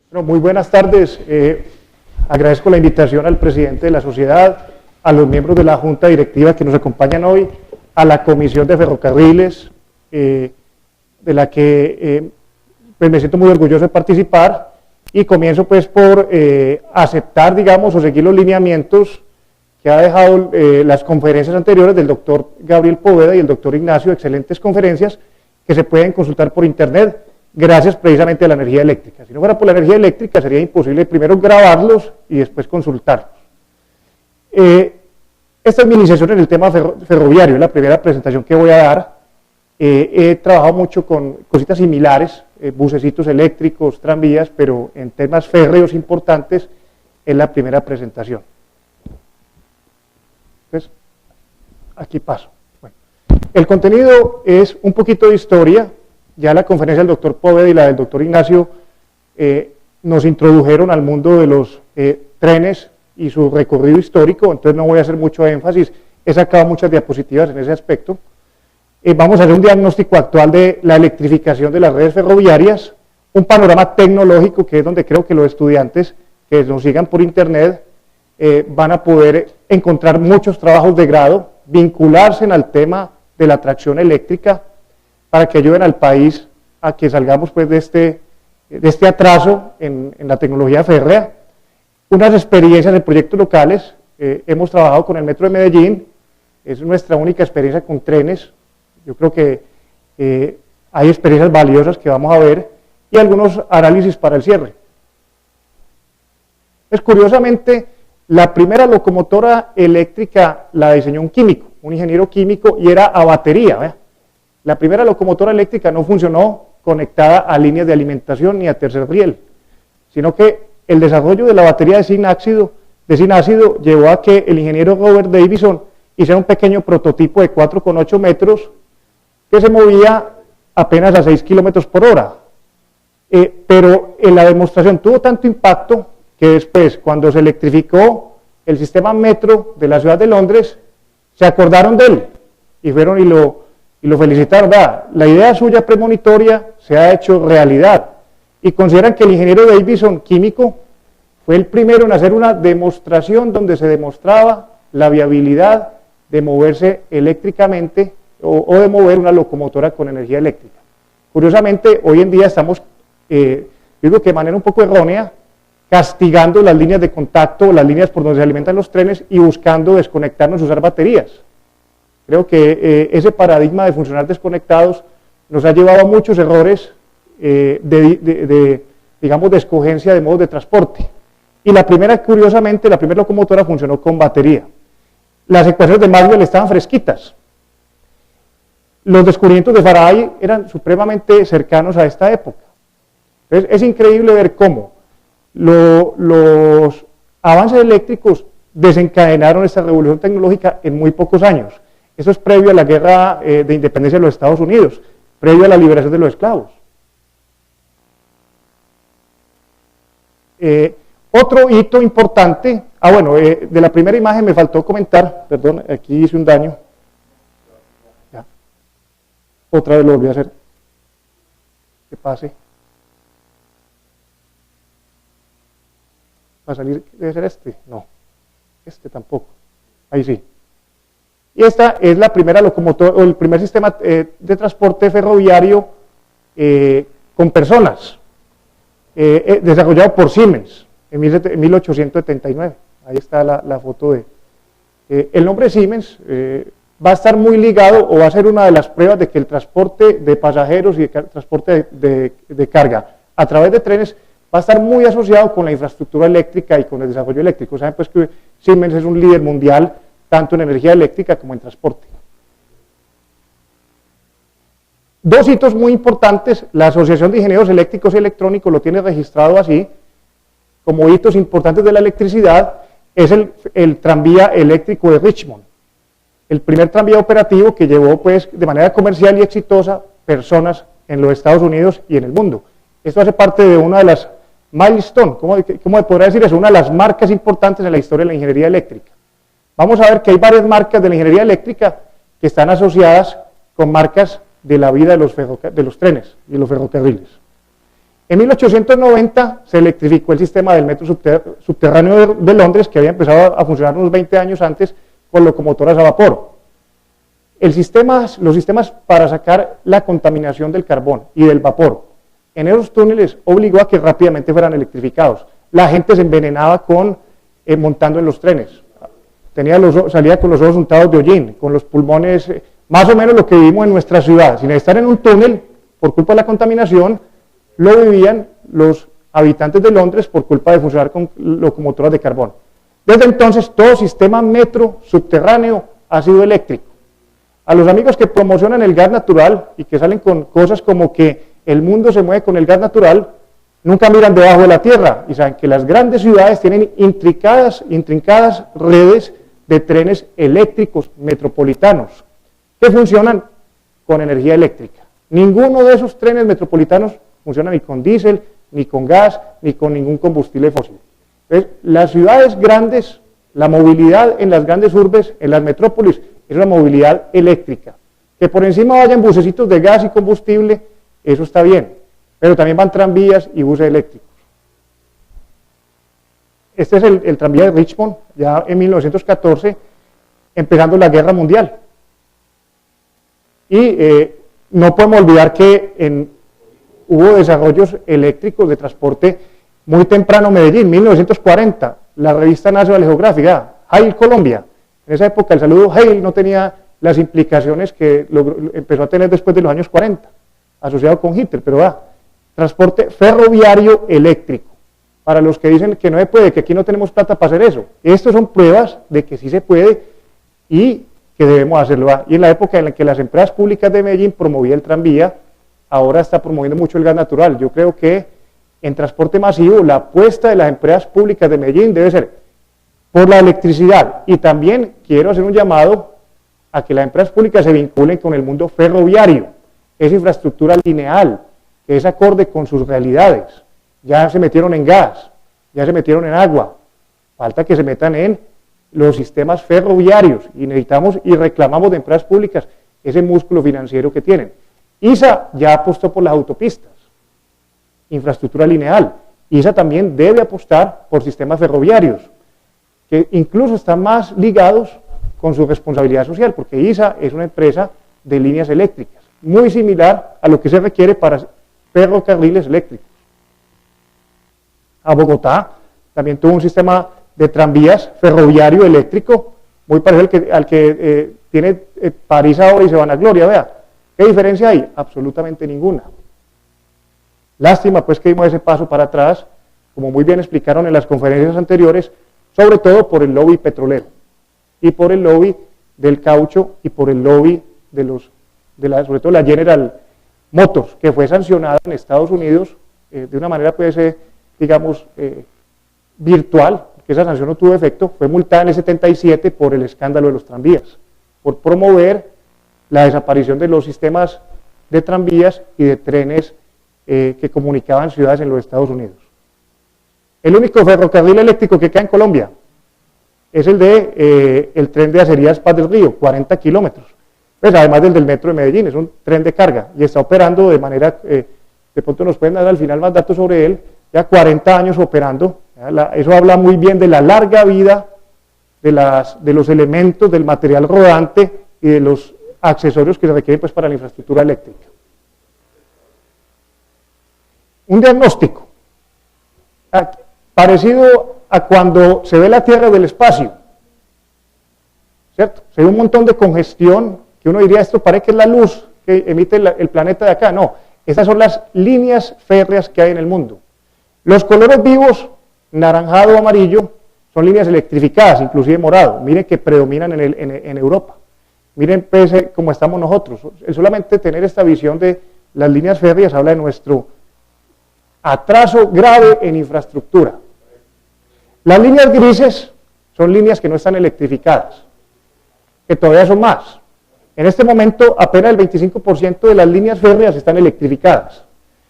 Bueno, muy buenas tardes. Agradezco la invitación al presidente de la sociedad, a los miembros de la junta directiva que nos acompañan hoy, a la comisión de ferrocarriles, de la que pues me siento muy orgulloso de participar, y comienzo pues por aceptar, digamos, o seguir los lineamientos que ha dejado las conferencias anteriores del doctor Gabriel Poveda y el doctor Ignacio, excelentes conferencias que se pueden consultar por internet, gracias precisamente a la energía eléctrica. Si no fuera por la energía eléctrica sería imposible primero grabarlos y después consultarlos. Esta es mi iniciación en el tema ferroviario, es la primera presentación que voy a dar. He trabajado mucho con cositas similares, bucecitos eléctricos, tranvías, pero en temas férreos importantes es la primera presentación. Entonces, aquí paso. Bueno, el contenido es un poquito de historia. Ya la conferencia del doctor Poveda y la del doctor Ignacio nos introdujeron al mundo de los trenes y su recorrido histórico, entonces no voy a hacer mucho énfasis, he sacado muchas diapositivas en ese aspecto. Vamos a hacer un diagnóstico actual de la electrificación de las redes ferroviarias, un panorama tecnológico que es donde creo que los estudiantes que nos sigan por internet van a poder encontrar muchos trabajos de grado, vincularse al tema de la tracción eléctrica, para que ayuden al país a que salgamos pues de este atraso en la tecnología férrea. Unas experiencias en proyectos locales, hemos trabajado con el Metro de Medellín, es nuestra única experiencia con trenes, yo creo que hay experiencias valiosas que vamos a ver, y algunos análisis para el cierre. Pues curiosamente, la primera locomotora eléctrica la diseñó un químico, un ingeniero químico, y era a batería, ¿ve? La primera locomotora eléctrica no funcionó conectada a líneas de alimentación ni a tercer riel, sino que el desarrollo de la batería de zinc ácido llevó a que el ingeniero Robert Davison hiciera un pequeño prototipo de 4,8 metros que se movía apenas a 6 kilómetros por hora. Pero en la demostración tuvo tanto impacto que después, cuando se electrificó el sistema metro de la ciudad de Londres, se acordaron de él y fueron y lo felicitaron. La idea suya premonitoria se ha hecho realidad, y consideran que el ingeniero Davison, químico, fue el primero en hacer una demostración donde se demostraba la viabilidad de moverse eléctricamente o de mover una locomotora con energía eléctrica. Curiosamente, hoy en día estamos, digo que de manera un poco errónea, castigando las líneas de contacto, las líneas por donde se alimentan los trenes, y buscando desconectarnos y usar baterías. Creo que ese paradigma de funcionar desconectados nos ha llevado a muchos errores digamos, de escogencia de modos de transporte. Y curiosamente, la primera locomotora funcionó con batería. Las ecuaciones de Maxwell estaban fresquitas. Los descubrimientos de Faraday eran supremamente cercanos a esta época. Entonces, es increíble ver cómo los avances eléctricos desencadenaron esta revolución tecnológica en muy pocos años. Eso es previo a la guerra de independencia de los Estados Unidos, previo a la liberación de los esclavos. Otro hito importante, de la primera imagen me faltó comentar, perdón, aquí hice un daño. Ya. Otra vez lo volví a hacer. Que pase. ¿Va a salir? ¿Debe ser este? No, este tampoco. Ahí sí. Y esta es la primera locomotora, o el primer sistema de transporte ferroviario con personas, desarrollado por Siemens en 1879. Ahí está la foto de... el nombre Siemens va a estar muy ligado, o va a ser una de las pruebas de que el transporte de pasajeros y el transporte de carga a través de trenes va a estar muy asociado con la infraestructura eléctrica y con el desarrollo eléctrico. Saben pues que Siemens es un líder mundial tanto en energía eléctrica como en transporte. Dos hitos muy importantes, la Asociación de Ingenieros Eléctricos y Electrónicos lo tiene registrado así, como hitos importantes de la electricidad, es el tranvía eléctrico de Richmond, el primer tranvía operativo que llevó pues de manera comercial y exitosa personas en los Estados Unidos y en el mundo. Esto hace parte de una de las milestones, ¿cómo podría decir eso? Una de las marcas importantes en la historia de la ingeniería eléctrica. Vamos a ver que hay varias marcas de la ingeniería eléctrica que están asociadas con marcas de la vida de los trenes y los ferrocarriles. En 1890 se electrificó el sistema del metro subterráneo de Londres, que había empezado a funcionar unos 20 años antes con locomotoras a vapor. Los sistemas para sacar la contaminación del carbón y del vapor en esos túneles obligó a que rápidamente fueran electrificados. La gente se envenenaba montando en los trenes. Salía con los ojos untados de hollín, con los pulmones, más o menos lo que vivimos en nuestra ciudad. Sin estar en un túnel, por culpa de la contaminación, lo vivían los habitantes de Londres por culpa de funcionar con locomotoras de carbón. Desde entonces, todo sistema metro subterráneo ha sido eléctrico. A los amigos que promocionan el gas natural y que salen con cosas como que el mundo se mueve con el gas natural, nunca miran debajo de la tierra y saben que las grandes ciudades tienen intrincadas redes de trenes eléctricos metropolitanos que funcionan con energía eléctrica. Ninguno de esos trenes metropolitanos funciona ni con diésel, ni con gas, ni con ningún combustible fósil. Entonces, las ciudades grandes, la movilidad en las grandes urbes, en las metrópolis, es una movilidad eléctrica. Que por encima vayan bucecitos de gas y combustible, eso está bien, pero también van tranvías y buses eléctricos. Este es el tranvía de Richmond, ya en 1914, empezando la Guerra Mundial. Y no podemos olvidar que hubo desarrollos eléctricos de transporte muy temprano en Medellín, 1940, la revista National Geographic, Hail Colombia. En esa época el saludo Hail no tenía las implicaciones que empezó a tener después de los años 40, asociado con Hitler, pero transporte ferroviario eléctrico. Para los que dicen que no se puede, que aquí no tenemos plata para hacer eso, estas son pruebas de que sí se puede y que debemos hacerlo. Y en la época en la que las empresas públicas de Medellín promovían el tranvía, ahora está promoviendo mucho el gas natural. Yo creo que en transporte masivo la apuesta de las empresas públicas de Medellín debe ser por la electricidad, y también quiero hacer un llamado a que las empresas públicas se vinculen con el mundo ferroviario, esa infraestructura lineal, que es acorde con sus realidades. Ya se metieron en gas, ya se metieron en agua, falta que se metan en los sistemas ferroviarios, y necesitamos y reclamamos de empresas públicas ese músculo financiero que tienen. ISA ya apostó por las autopistas, infraestructura lineal. ISA también debe apostar por sistemas ferroviarios, que incluso están más ligados con su responsabilidad social, porque ISA es una empresa de líneas eléctricas, muy similar a lo que se requiere para ferrocarriles eléctricos. A Bogotá también tuvo un sistema de tranvías ferroviario eléctrico, muy parecido al que tiene París ahora y se van a Gloria, vea. ¿Qué diferencia hay? Absolutamente ninguna. Lástima pues que dimos ese paso para atrás, como muy bien explicaron en las conferencias anteriores, sobre todo por el lobby petrolero, y por el lobby del caucho, y por el lobby sobre todo la General Motors, que fue sancionada en Estados Unidos de una manera, pues, digamos, virtual, porque esa sanción no tuvo efecto, fue multada en el 77 por el escándalo de los tranvías, por promover la desaparición de los sistemas de tranvías y de trenes que comunicaban ciudades en los Estados Unidos. El único ferrocarril eléctrico que queda en Colombia es el tren de Acerías Paz del Río, 40 kilómetros. Pues además del metro de Medellín, es un tren de carga y está operando de manera, de pronto nos pueden dar al final más datos sobre él, ya 40 años operando. Eso habla muy bien de la larga vida de los elementos, del material rodante y de los accesorios que se requieren, pues, para la infraestructura eléctrica. Un diagnóstico parecido a cuando se ve la Tierra del espacio, ¿cierto? Se ve un montón de congestión, que uno diría, esto parece que es la luz que emite el planeta de acá. No, estas son las líneas férreas que hay en el mundo. Los colores vivos, naranjado o amarillo, son líneas electrificadas, inclusive morado. Miren que predominan en Europa. Miren, pues, cómo estamos nosotros. El solamente tener esta visión de las líneas férreas habla de nuestro atraso grave en infraestructura. Las líneas grises son líneas que no están electrificadas, que todavía son más. En este momento apenas el 25% de las líneas férreas están electrificadas.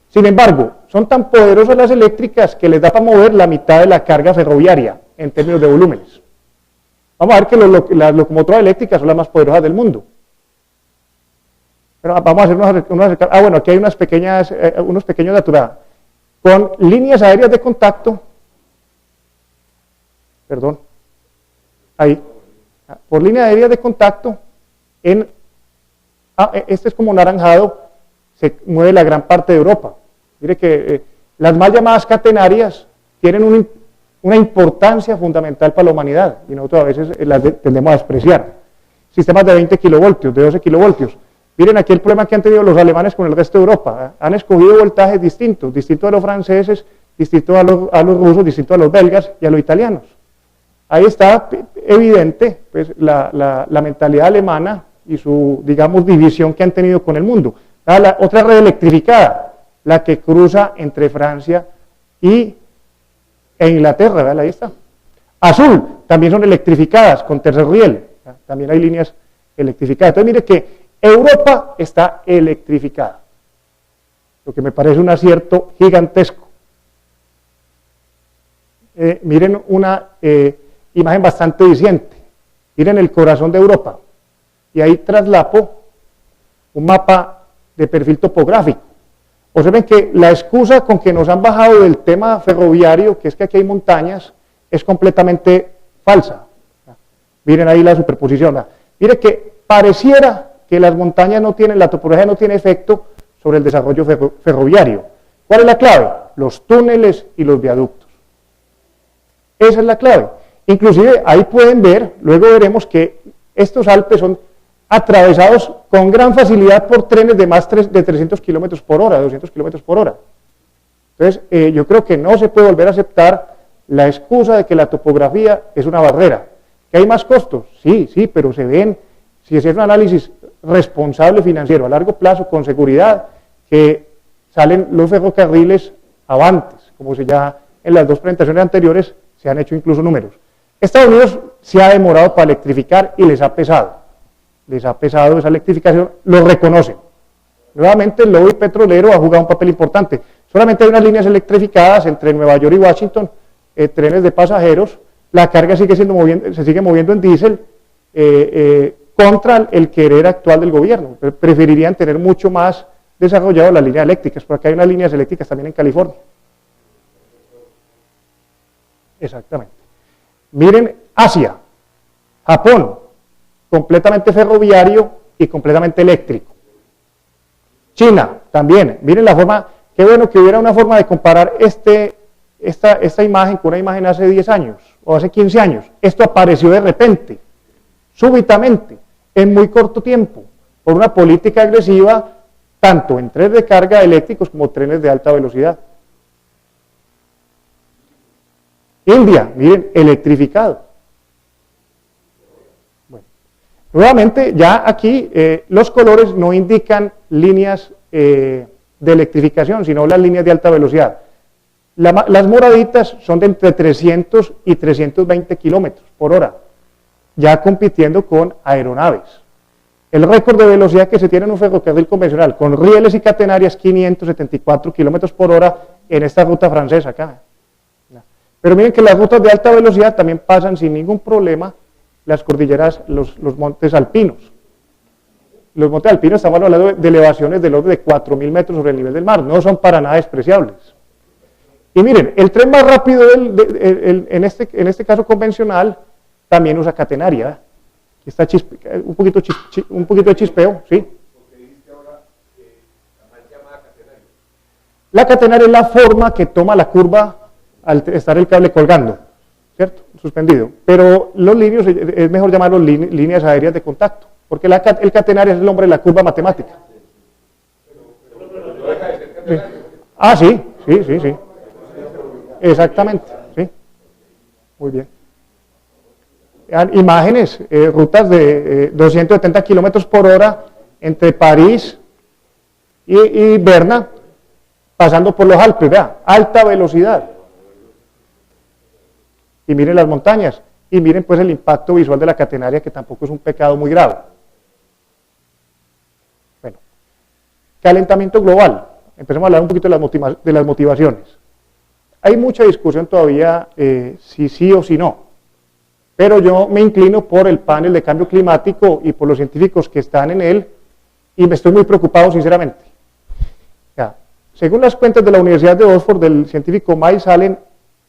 Sin embargo, son tan poderosas las eléctricas que les da para mover la mitad de la carga ferroviaria en términos de volúmenes. Vamos a ver que las locomotoras eléctricas son las más poderosas del mundo. Pero vamos a hacer bueno, aquí hay unos pequeños datos. con líneas aéreas de contacto, perdón, ahí, por línea aérea de contacto, este es como naranjado, se mueve la gran parte de Europa. Mire que las mal llamadas catenarias tienen una importancia fundamental para la humanidad, y nosotros a veces las tendemos a despreciar. Sistemas de 20 kilovoltios, de 12 kilovoltios. Miren aquí el problema que han tenido los alemanes con el resto de Europa. Han escogido voltajes distintos a los franceses, distintos a los rusos, distintos a los belgas y a los italianos. Ahí está evidente pues, la mentalidad alemana y su, digamos, división que han tenido con el mundo. La otra red electrificada, la que cruza entre Francia e Inglaterra, ¿verdad? Ahí está. Azul, también son electrificadas con tercer riel, ¿verdad? También hay líneas electrificadas. Entonces mire que Europa está electrificada, lo que me parece un acierto gigantesco. Miren una imagen bastante diciente, miren el corazón de Europa, y ahí traslapo un mapa de perfil topográfico. Observen que la excusa con que nos han bajado del tema ferroviario, que es que aquí hay montañas, es completamente falsa. Miren ahí la superposición. Mire que pareciera que las montañas no tienen, la topografía no tiene efecto sobre el desarrollo ferroviario. ¿Cuál es la clave? Los túneles y los viaductos. Esa es la clave. Inclusive ahí pueden ver, luego veremos que estos Alpes son atravesados con gran facilidad por trenes de más de 300 kilómetros por hora, 200 kilómetros por hora. Entonces, yo creo que no se puede volver a aceptar la excusa de que la topografía es una barrera. ¿Que hay más costos? Sí, sí, pero se ven, si se hace un análisis responsable financiero a largo plazo, con seguridad, que salen los ferrocarriles avantes, como se ya en las dos presentaciones anteriores se han hecho incluso números. Estados Unidos se ha demorado para electrificar y les ha pesado esa electrificación, lo reconocen. Nuevamente el lobby petrolero ha jugado un papel importante. Solamente hay unas líneas electrificadas entre Nueva York y Washington, trenes de pasajeros, la carga se sigue moviendo en diésel contra el querer actual del gobierno. Preferirían tener mucho más desarrollado las líneas eléctricas, porque hay unas líneas eléctricas también en California. Exactamente. Miren Asia, Japón, completamente ferroviario y completamente eléctrico. China, también, miren la forma, qué bueno que hubiera una forma de comparar esta imagen con una imagen hace 10 años o hace 15 años. Esto apareció de repente, súbitamente, en muy corto tiempo, por una política agresiva, tanto en trenes de carga eléctricos como trenes de alta velocidad. India, miren, electrificado. Bueno, nuevamente, ya aquí los colores no indican líneas de electrificación, sino las líneas de alta velocidad. Las moraditas son de entre 300 y 320 kilómetros por hora, ya compitiendo con aeronaves. El récord de velocidad que se tiene en un ferrocarril convencional, con rieles y catenarias, 574 kilómetros por hora en esta ruta francesa acá. Pero miren que las rutas de alta velocidad también pasan sin ningún problema las cordilleras, los montes alpinos. Los montes alpinos estamos hablando de elevaciones del orden de 4.000 metros sobre el nivel del mar, no son para nada despreciables. Y miren, el tren más rápido en este caso convencional también usa catenaria. Aquí está un poquito de chispeo, ¿sí? La catenaria es la forma que toma la curva al estar el cable colgando, ¿cierto? Suspendido. Pero los líneas, es mejor llamarlos líneas aéreas de contacto, porque el catenario es el nombre de la curva matemática. Sí. Ah, sí. Exactamente, sí. Muy bien. Imágenes, rutas de 270 kilómetros por hora entre París y Berna, pasando por los Alpes, vea, alta velocidad. Y miren las montañas, y miren pues el impacto visual de la catenaria, que tampoco es un pecado muy grave. Bueno, calentamiento global. Empecemos a hablar un poquito de las motivaciones. Hay mucha discusión todavía si sí o si no, pero yo me inclino por el panel de cambio climático y por los científicos que están en él, y me estoy muy preocupado sinceramente. Ya, según las cuentas de la Universidad de Oxford, del científico May, salen,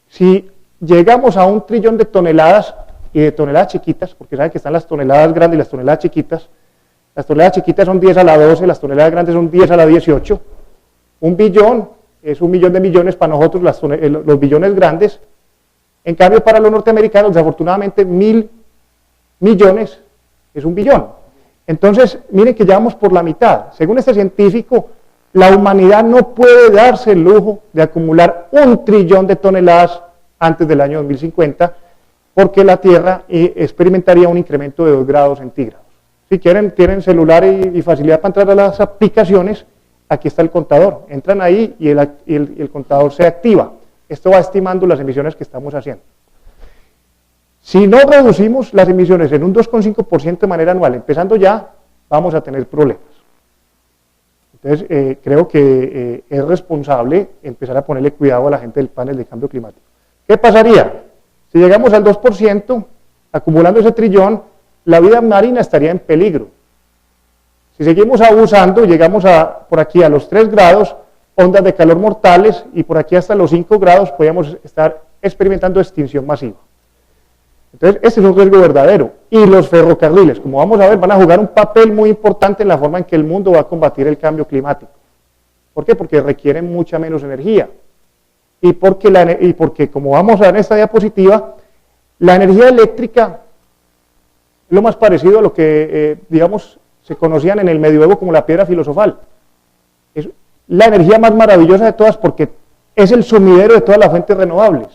si llegamos a 1 trillón de toneladas, y de toneladas chiquitas, porque saben que están las toneladas grandes y las toneladas chiquitas son 10 a la 12, las toneladas grandes son 10 a la 18, 1 billón es 1 millón de millones para nosotros, los billones grandes. En cambio, para los norteamericanos, desafortunadamente, 1000 millones es 1 billón. Entonces, miren que ya vamos por la mitad. Según este científico, la humanidad no puede darse el lujo de acumular 1 trillón de toneladas antes del año 2050, porque la Tierra experimentaría un incremento de 2 grados centígrados. Si quieren, tienen celular y facilidad para entrar a las aplicaciones, aquí está el contador. Entran ahí y el contador se activa. Esto va estimando las emisiones que estamos haciendo. Si no reducimos las emisiones en un 2,5% de manera anual, empezando ya, vamos a tener problemas. Entonces, creo que es responsable empezar a ponerle cuidado a la gente del panel de cambio climático. ¿Qué pasaría? Si llegamos al 2%, acumulando ese trillón, la vida marina estaría en peligro. Si seguimos abusando, llegamos por aquí a los 3 grados, ondas de calor mortales, y por aquí hasta los 5 grados podríamos estar experimentando extinción masiva. Entonces, este es un riesgo verdadero. Y los ferrocarriles, como vamos a ver, van a jugar un papel muy importante en la forma en que el mundo va a combatir el cambio climático. ¿Por qué? Porque requieren mucha menos energía. Y porque, como vamos a ver en esta diapositiva, la energía eléctrica es lo más parecido a lo que, digamos, se conocían en el medioevo como la piedra filosofal. Es la energía más maravillosa de todas porque es el sumidero de todas las fuentes renovables.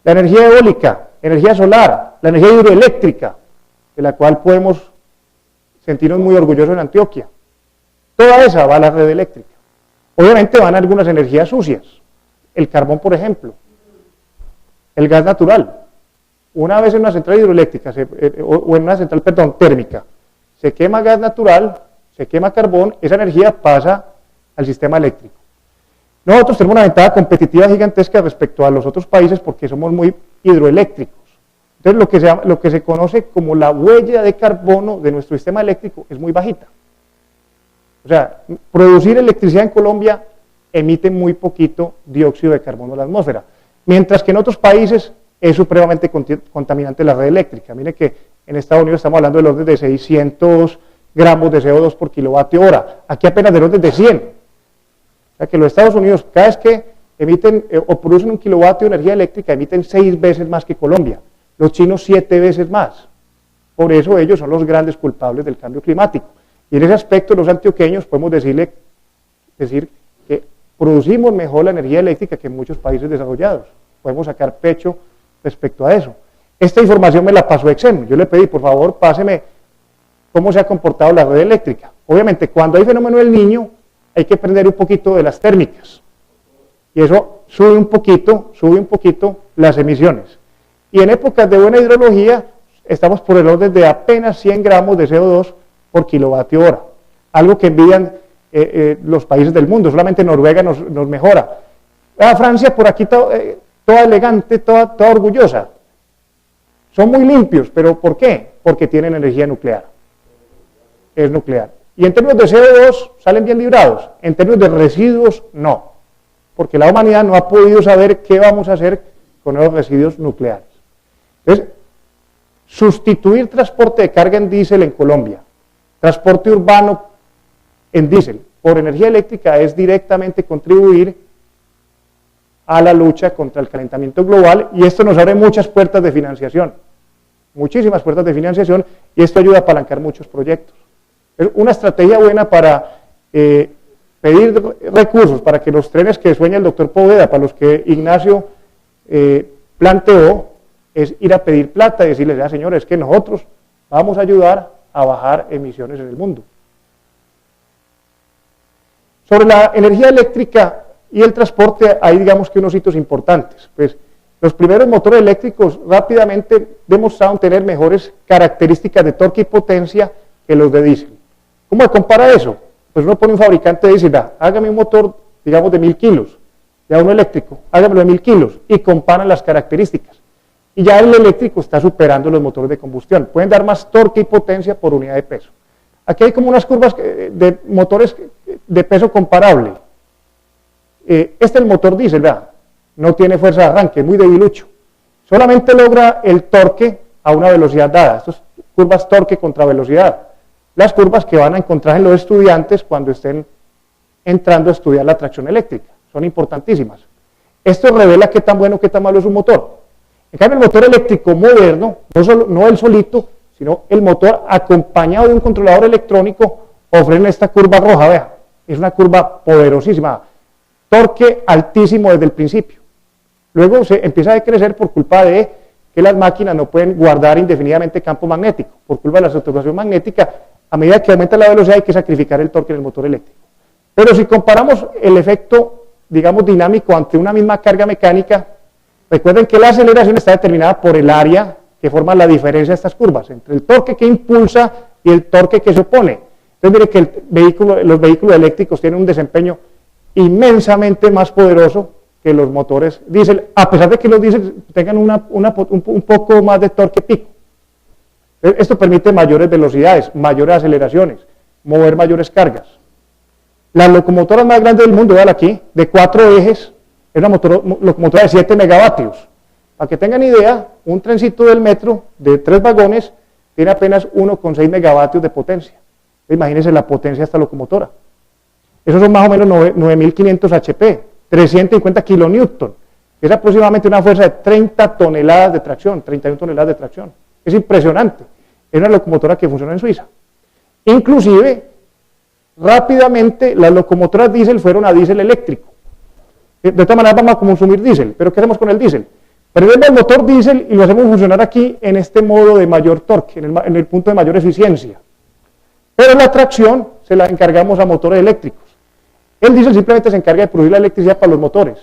La energía eólica, energía solar, la energía hidroeléctrica, de la cual podemos sentirnos muy orgullosos en Antioquia. Toda esa va a la red eléctrica. Obviamente van algunas energías sucias, el carbón, por ejemplo, el gas natural. Una vez en una central hidroeléctrica, o en una central, perdón, térmica, se quema gas natural, se quema carbón, esa energía pasa al sistema eléctrico. Nosotros tenemos una ventaja competitiva gigantesca respecto a los otros países porque somos muy hidroeléctricos. Entonces, lo que se conoce como la huella de carbono de nuestro sistema eléctrico es muy bajita. O sea, producir electricidad en Colombia emite muy poquito dióxido de carbono a la atmósfera, mientras que en otros países es supremamente contaminante la red eléctrica. Mire que en Estados Unidos estamos hablando del orden de 600 gramos de CO2 por kilovatio hora, aquí apenas del orden de 100. O sea que los Estados Unidos, cada vez que emiten o producen 1 kilovatio de energía eléctrica, emiten 6 veces más que Colombia, los chinos 7 veces más. Por eso ellos son los grandes culpables del cambio climático. Y en ese aspecto los antioqueños podemos decir que producimos mejor la energía eléctrica que en muchos países desarrollados. Podemos sacar pecho respecto a eso. Esta información me la pasó Exxon. Yo le pedí, por favor, páseme cómo se ha comportado la red eléctrica. Obviamente, cuando hay fenómeno del Niño, hay que aprender un poquito de las térmicas. Y eso sube un poquito las emisiones. Y en épocas de buena hidrología, estamos por el orden de apenas 100 gramos de CO2 por kilovatio hora. Algo que envidian los países del mundo. Solamente Noruega nos mejora. Francia por aquí toda elegante, toda orgullosa. Son muy limpios, pero ¿por qué? Porque tienen energía nuclear. Es nuclear. Y en términos de CO2 salen bien librados, en términos de residuos no, porque la humanidad no ha podido saber qué vamos a hacer con esos residuos nucleares. Entonces, sustituir transporte de carga en diésel en Colombia, transporte urbano en diésel por energía eléctrica es directamente contribuir a la lucha contra el calentamiento global, y esto nos abre muchas puertas de financiación, muchísimas puertas de financiación, y esto ayuda a apalancar muchos proyectos. Es una estrategia buena para pedir recursos, para que los trenes que sueña el doctor Poveda, para los que Ignacio planteó, es ir a pedir plata y decirles, ya señores, que nosotros vamos a ayudar a bajar emisiones en el mundo. Sobre la energía eléctrica y el transporte, hay digamos que unos hitos importantes. Pues los primeros motores eléctricos rápidamente demostraron tener mejores características de torque y potencia que los de diésel. ¿Cómo se compara eso? Pues uno pone un fabricante y dice, hágame un motor, digamos, de 1000 kilos, ya uno eléctrico, hágamelo de 1000 kilos, y comparan las características. Y ya el eléctrico está superando los motores de combustión. Pueden dar más torque y potencia por unidad de peso. Aquí hay como unas curvas de motores de peso comparable. este es el motor diésel, ¿verdad? No tiene fuerza de arranque, es muy debilucho. Solamente logra el torque a una velocidad dada. Estas curvas torque contra velocidad. Las curvas que van a encontrar en los estudiantes cuando estén entrando a estudiar la tracción eléctrica. Son importantísimas. Esto revela qué tan bueno o qué tan malo es un motor. En cambio, el motor eléctrico moderno, no el solito, sino el motor acompañado de un controlador electrónico, ofrece esta curva roja, vea. Es una curva poderosísima. Torque altísimo desde el principio. Luego se empieza a decrecer por culpa de que las máquinas no pueden guardar indefinidamente campo magnético. Por culpa de la saturación magnética, a medida que aumenta la velocidad hay que sacrificar el torque en el motor eléctrico. Pero si comparamos el efecto, digamos, dinámico ante una misma carga mecánica, recuerden que la aceleración está determinada por el área que forma la diferencia de estas curvas, entre el torque que impulsa y el torque que se opone. Entonces mire que los vehículos eléctricos tienen un desempeño inmensamente más poderoso que los motores diésel, a pesar de que los diésel tengan un poco más de torque pico. Esto permite mayores velocidades, mayores aceleraciones, mover mayores cargas. Las locomotoras más grandes del mundo, vean aquí, de 4 ejes, es una locomotora de 7 megavatios. Para que tengan idea, un trencito del metro de 3 vagones tiene apenas 1,6 megavatios de potencia. Imagínense la potencia de esta locomotora. Esos son más o menos 9.500 HP, 350 kilonewton. Es aproximadamente una fuerza de 30 toneladas de tracción, 31 toneladas de tracción. Es impresionante. Es una locomotora que funciona en Suiza. Inclusive, rápidamente las locomotoras diésel fueron a diésel eléctrico. De todas maneras vamos a consumir diésel, pero ¿qué hacemos con el diésel? Prendemos el motor diésel y lo hacemos funcionar aquí en este modo de mayor torque, en el punto de mayor eficiencia. Pero la tracción se la encargamos a motores eléctricos. El diésel simplemente se encarga de producir la electricidad para los motores,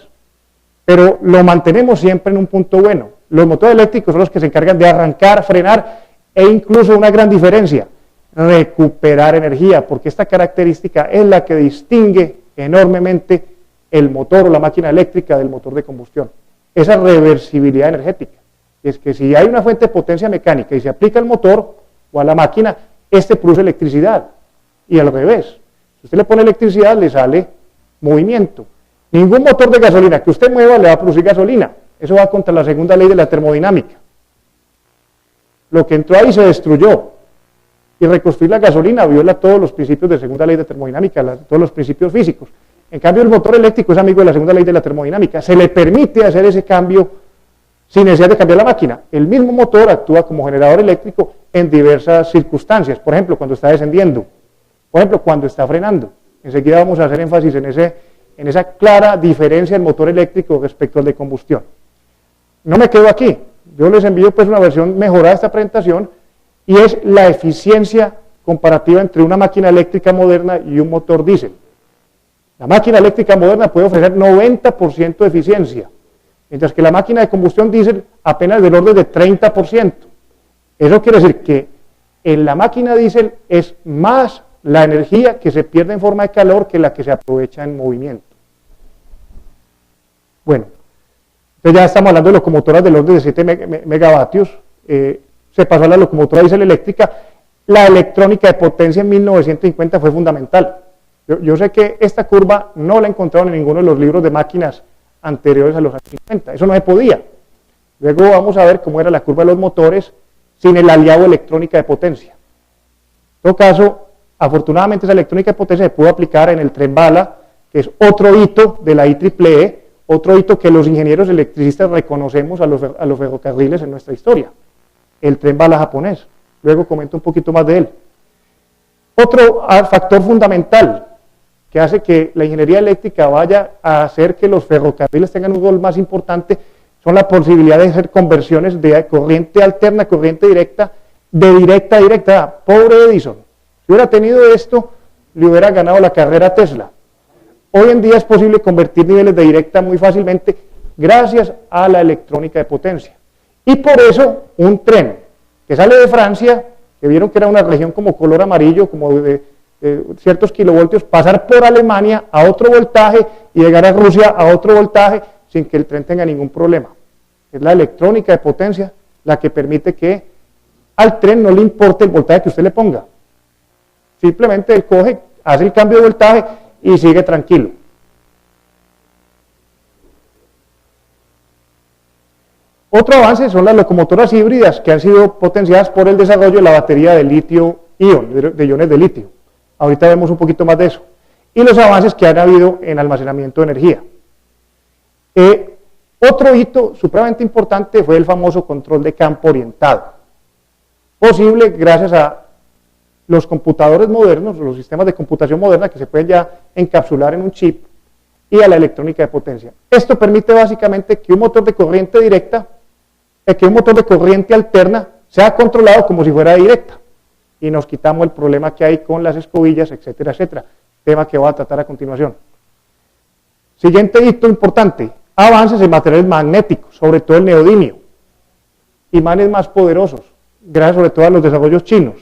pero lo mantenemos siempre en un punto bueno. Los motores eléctricos son los que se encargan de arrancar, frenar e incluso una gran diferencia, recuperar energía, porque esta característica es la que distingue enormemente el motor o la máquina eléctrica del motor de combustión. Esa reversibilidad energética. Es que si hay una fuente de potencia mecánica y se aplica al motor o a la máquina, este produce electricidad. Y al revés. Si usted le pone electricidad, le sale movimiento. Ningún motor de gasolina que usted mueva le va a producir gasolina. Eso va contra la segunda ley de la termodinámica. Lo que entró ahí se destruyó. Y reconstruir la gasolina viola todos los principios de la segunda ley de termodinámica, todos los principios físicos. En cambio, el motor eléctrico es amigo de la segunda ley de la termodinámica. Se le permite hacer ese cambio sin necesidad de cambiar la máquina. El mismo motor actúa como generador eléctrico en diversas circunstancias. Por ejemplo, cuando está descendiendo. Por ejemplo, cuando está frenando. Enseguida vamos a hacer énfasis en esa clara diferencia del motor eléctrico respecto al de combustión. No me quedo aquí. Yo les envío pues una versión mejorada de esta presentación y es la eficiencia comparativa entre una máquina eléctrica moderna y un motor diésel. La máquina eléctrica moderna puede ofrecer 90% de eficiencia, mientras que la máquina de combustión diésel apenas del orden de 30%. Eso quiere decir que en la máquina diésel es más la energía que se pierde en forma de calor que la que se aprovecha en movimiento. Bueno, entonces ya estamos hablando de locomotoras del orden de 7 megavatios, se pasó a la locomotora diésel eléctrica. La electrónica de potencia en 1950 fue fundamental. Yo sé que esta curva no la encontraron en ninguno de los libros de máquinas anteriores a los años 50, eso no se podía. Luego vamos a ver cómo era la curva de los motores sin el aliado electrónica de potencia. En todo caso, afortunadamente esa electrónica de potencia se pudo aplicar en el tren bala, que es otro hito de la IEEE, otro hito que los ingenieros electricistas reconocemos a los ferrocarriles en nuestra historia, el tren bala japonés. Luego comento un poquito más de él. Otro factor fundamental que hace que la ingeniería eléctrica vaya a hacer que los ferrocarriles tengan un rol más importante son la posibilidad de hacer conversiones de corriente alterna a corriente directa, de directa a directa. Pobre Edison, si hubiera tenido esto, le hubiera ganado la carrera a Tesla. Hoy en día es posible convertir niveles de directa muy fácilmente gracias a la electrónica de potencia. Y por eso un tren que sale de Francia, que vieron que era una región como color amarillo, como de ciertos kilovoltios, pasar por Alemania a otro voltaje y llegar a Rusia a otro voltaje sin que el tren tenga ningún problema. Es la electrónica de potencia la que permite que al tren no le importe el voltaje que usted le ponga. Simplemente él coge, hace el cambio de voltaje y sigue tranquilo. Otro avance son las locomotoras híbridas que han sido potenciadas por el desarrollo de la batería de litio-ion, de iones de litio. Ahorita vemos un poquito más de eso. Y los avances que han habido en almacenamiento de energía. Otro hito supremamente importante fue el famoso control de campo orientado. Posible gracias a los computadores modernos, los sistemas de computación moderna que se pueden ya encapsular en un chip y a la electrónica de potencia. Esto permite básicamente que un motor de corriente directa, que un motor de corriente alterna sea controlado como si fuera directa. Y nos quitamos el problema que hay con las escobillas, etcétera, etcétera. Tema que voy a tratar a continuación. Siguiente hito importante, avances en materiales magnéticos, sobre todo el neodimio. Imanes más poderosos, gracias sobre todo a los desarrollos chinos,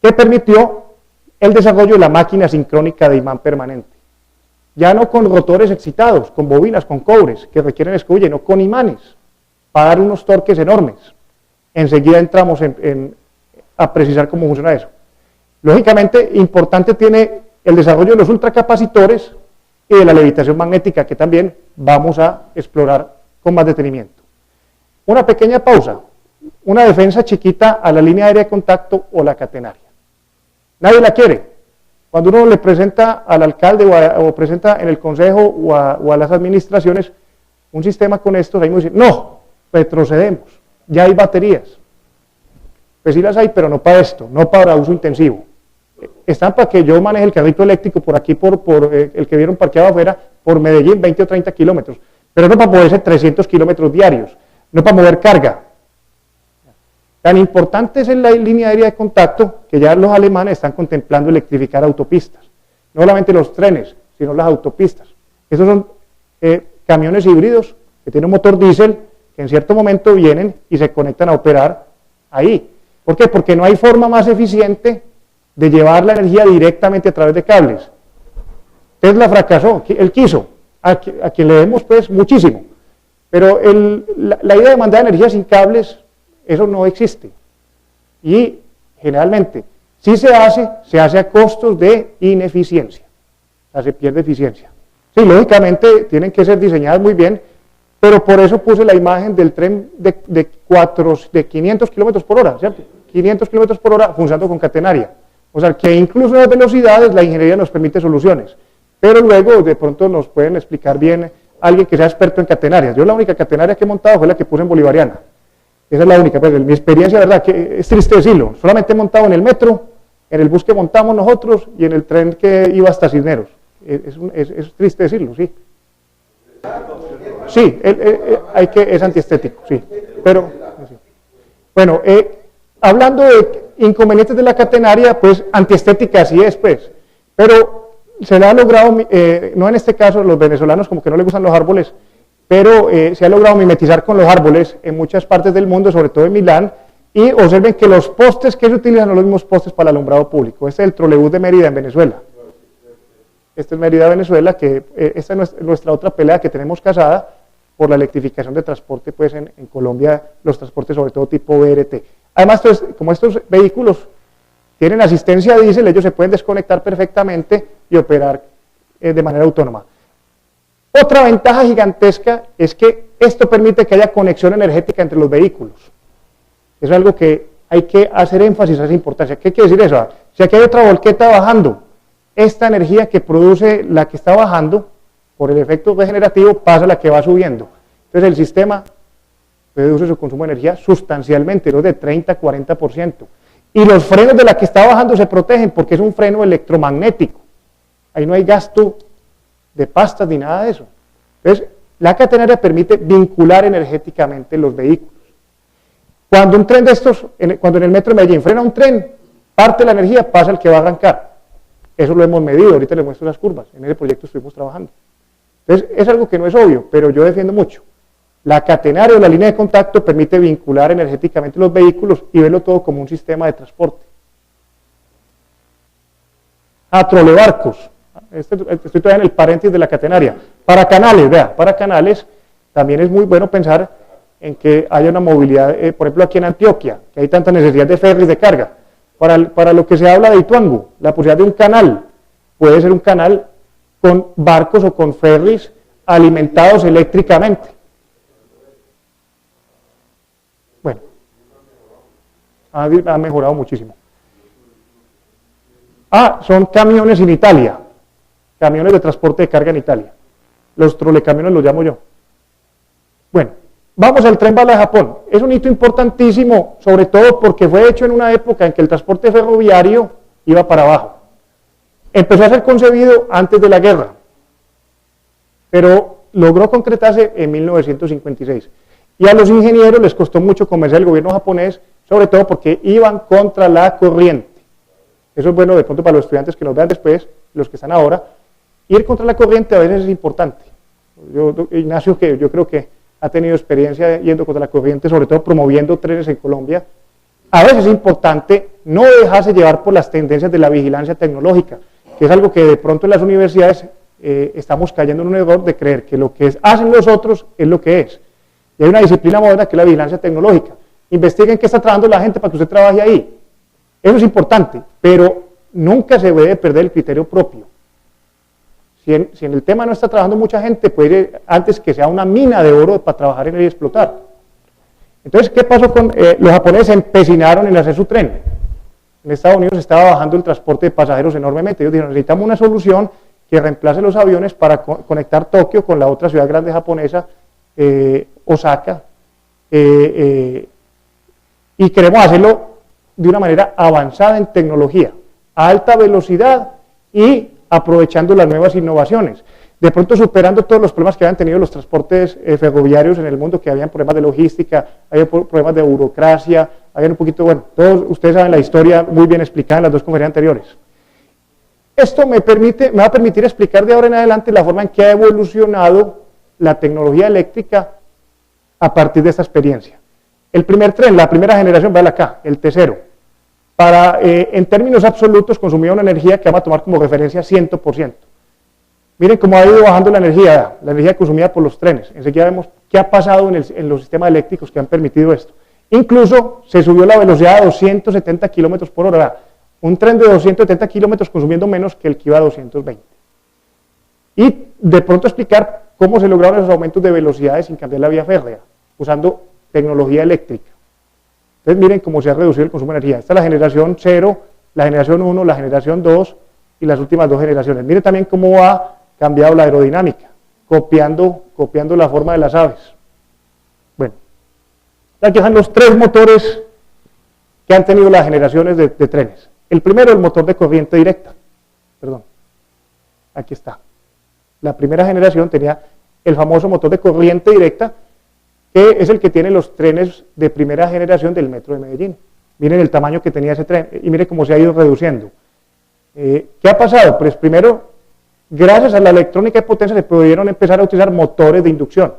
que permitió el desarrollo de la máquina sincrónica de imán permanente. Ya no con rotores excitados, con bobinas, con cobres, que requieren escobilla, no con imanes, para dar unos torques enormes. Enseguida entramos a precisar cómo funciona eso. Lógicamente, importante tiene el desarrollo de los ultracapacitores y de la levitación magnética, que también vamos a explorar con más detenimiento. Una pequeña pausa, una defensa chiquita a la línea aérea de contacto o la catenaria. Nadie la quiere. Cuando uno le presenta al alcalde o presenta en el consejo o a las administraciones un sistema con estos, ahí uno dice, no, retrocedemos, ya hay baterías. Pues sí las hay, pero no para esto, no para uso intensivo. Están para que yo maneje el carrito eléctrico por aquí, por el que vieron parqueado afuera, por Medellín, 20 o 30 kilómetros, pero no para moverse 300 kilómetros diarios, no para mover carga. Tan importante es en la línea aérea de contacto que ya los alemanes están contemplando electrificar autopistas, no solamente los trenes, sino las autopistas. Esos son camiones híbridos que tienen un motor diésel que en cierto momento vienen y se conectan a operar ahí. ¿Por qué? Porque no hay forma más eficiente de llevar la energía directamente a través de cables. Tesla fracasó, él quiso, a quien le demos pues muchísimo, pero la idea de mandar energía sin cables, eso no existe. Y generalmente, si se hace a costos de ineficiencia, o sea, se pierde eficiencia. Sí, lógicamente tienen que ser diseñadas muy bien, pero por eso puse la imagen del tren de 500 kilómetros por hora, ¿cierto? 500 kilómetros por hora funcionando con catenaria. O sea, que incluso en las velocidades la ingeniería nos permite soluciones, pero luego de pronto nos pueden explicar bien alguien que sea experto en catenarias. Yo la única catenaria que he montado fue la que puse en Bolivariana. Esa es la única, pues, mi experiencia, verdad, que es triste decirlo, solamente he montado en el metro, en el bus que montamos nosotros y en el tren que iba hasta Cisneros. Es triste decirlo, sí. Sí, es antiestético, sí. Pero, sí. Bueno, hablando de inconvenientes de la catenaria, pues antiestética sí es, pues, pero se le ha logrado, no en este caso los venezolanos como que no les gustan los árboles, pero se ha logrado mimetizar con los árboles en muchas partes del mundo, sobre todo en Milán, y observen que los postes que se utilizan son los mismos postes para el alumbrado público. Este es el trolebús de Mérida en Venezuela. Este es Mérida, Venezuela, que esta es nuestra otra pelea que tenemos casada por la electrificación de transporte, pues en Colombia, los transportes sobre todo tipo BRT. Además, pues, como estos vehículos tienen asistencia diésel, ellos se pueden desconectar perfectamente y operar de manera autónoma. Otra ventaja gigantesca es que esto permite que haya conexión energética entre los vehículos. Eso es algo que hay que hacer énfasis a esa importancia. ¿Qué quiere decir eso? Si aquí hay otra volqueta bajando, esta energía que produce la que está bajando, por el efecto regenerativo, pasa a la que va subiendo. Entonces el sistema reduce su consumo de energía sustancialmente, no de 30 a 40%. Y los frenos de la que está bajando se protegen porque es un freno electromagnético. Ahí no hay gasto de pastas ni nada de eso. Entonces, la catenaria permite vincular energéticamente los vehículos. Cuando un tren de estos, cuando en el metro de Medellín frena un tren, parte de la energía pasa al que va a arrancar. Eso lo hemos medido, ahorita les muestro las curvas, en ese proyecto estuvimos trabajando. Entonces, es algo que no es obvio, pero yo defiendo mucho. La catenaria o la línea de contacto permite vincular energéticamente los vehículos y verlo todo como un sistema de transporte. Trolebarcos. Estoy todavía en el paréntesis de la catenaria. Para canales, vea, para canales también es muy bueno pensar en que haya una movilidad, por ejemplo aquí en Antioquia, que hay tanta necesidad de ferries de carga. Para lo que se habla de Ituango, la posibilidad de un canal, puede ser un canal con barcos o con ferries alimentados eléctricamente. ha mejorado muchísimo. Son camiones en Italia, camiones de transporte de carga en Italia. Los trolecamiones los llamo yo. Bueno, vamos al tren bala de Japón. Es un hito importantísimo, sobre todo porque fue hecho en una época en que el transporte ferroviario iba para abajo. Empezó a ser concebido antes de la guerra, pero logró concretarse en 1956. Y a los ingenieros les costó mucho convencer al gobierno japonés, sobre todo porque iban contra la corriente. Eso es bueno de pronto para los estudiantes que nos vean después, los que están ahora. Ir contra la corriente a veces es importante. Ignacio, que yo creo que ha tenido experiencia yendo contra la corriente, sobre todo promoviendo trenes en Colombia, a veces es importante no dejarse llevar por las tendencias de la vigilancia tecnológica, que es algo que de pronto en las universidades estamos cayendo en un error de creer que lo que hacen los otros es lo que es. Y hay una disciplina moderna que es la vigilancia tecnológica. Investiguen qué está trabajando la gente para que usted trabaje ahí. Eso es importante, pero nunca se debe perder el criterio propio. Si en el tema no está trabajando mucha gente, puede ir antes que sea una mina de oro para trabajar en él y explotar. Entonces, ¿qué pasó con los japoneses? Se empecinaron en hacer su tren. En Estados Unidos estaba bajando el transporte de pasajeros enormemente. Ellos dijeron, necesitamos una solución que reemplace los aviones para conectar Tokio con la otra ciudad grande japonesa, Osaka, y queremos hacerlo de una manera avanzada en tecnología, a alta velocidad y aprovechando las nuevas innovaciones, de pronto superando todos los problemas que habían tenido los transportes ferroviarios en el mundo, que habían problemas de logística, había problemas de burocracia, había un poquito, bueno, todos ustedes saben la historia muy bien explicada en las dos conferencias anteriores. Esto me va a permitir explicar de ahora en adelante la forma en que ha evolucionado la tecnología eléctrica a partir de esta experiencia. El primer tren, la primera generación, véala acá, el T0, en términos absolutos consumía una energía que vamos a tomar como referencia 100%. Miren cómo ha ido bajando la energía consumida por los trenes. Enseguida vemos qué ha pasado en los sistemas eléctricos que han permitido esto. Incluso se subió la velocidad a 270 kilómetros por hora. Un tren de 270 kilómetros consumiendo menos que el que iba a 220. Y de pronto explicar cómo se lograron esos aumentos de velocidades sin cambiar la vía férrea, usando tecnología eléctrica. Entonces miren cómo se ha reducido el consumo de energía. Esta es la generación 0, la generación 1, la generación 2 y las últimas dos generaciones. Miren también cómo ha cambiado la aerodinámica, copiando la forma de las aves. Bueno, aquí están los tres motores que han tenido las generaciones de trenes. El primero, el motor de corriente directa. Perdón, aquí está. La primera generación tenía el famoso motor de corriente directa, que es el que tiene los trenes de primera generación del metro de Medellín. Miren el tamaño que tenía ese tren y miren cómo se ha ido reduciendo. ¿Qué ha pasado? Pues primero, gracias a la electrónica de potencia se pudieron empezar a utilizar motores de inducción.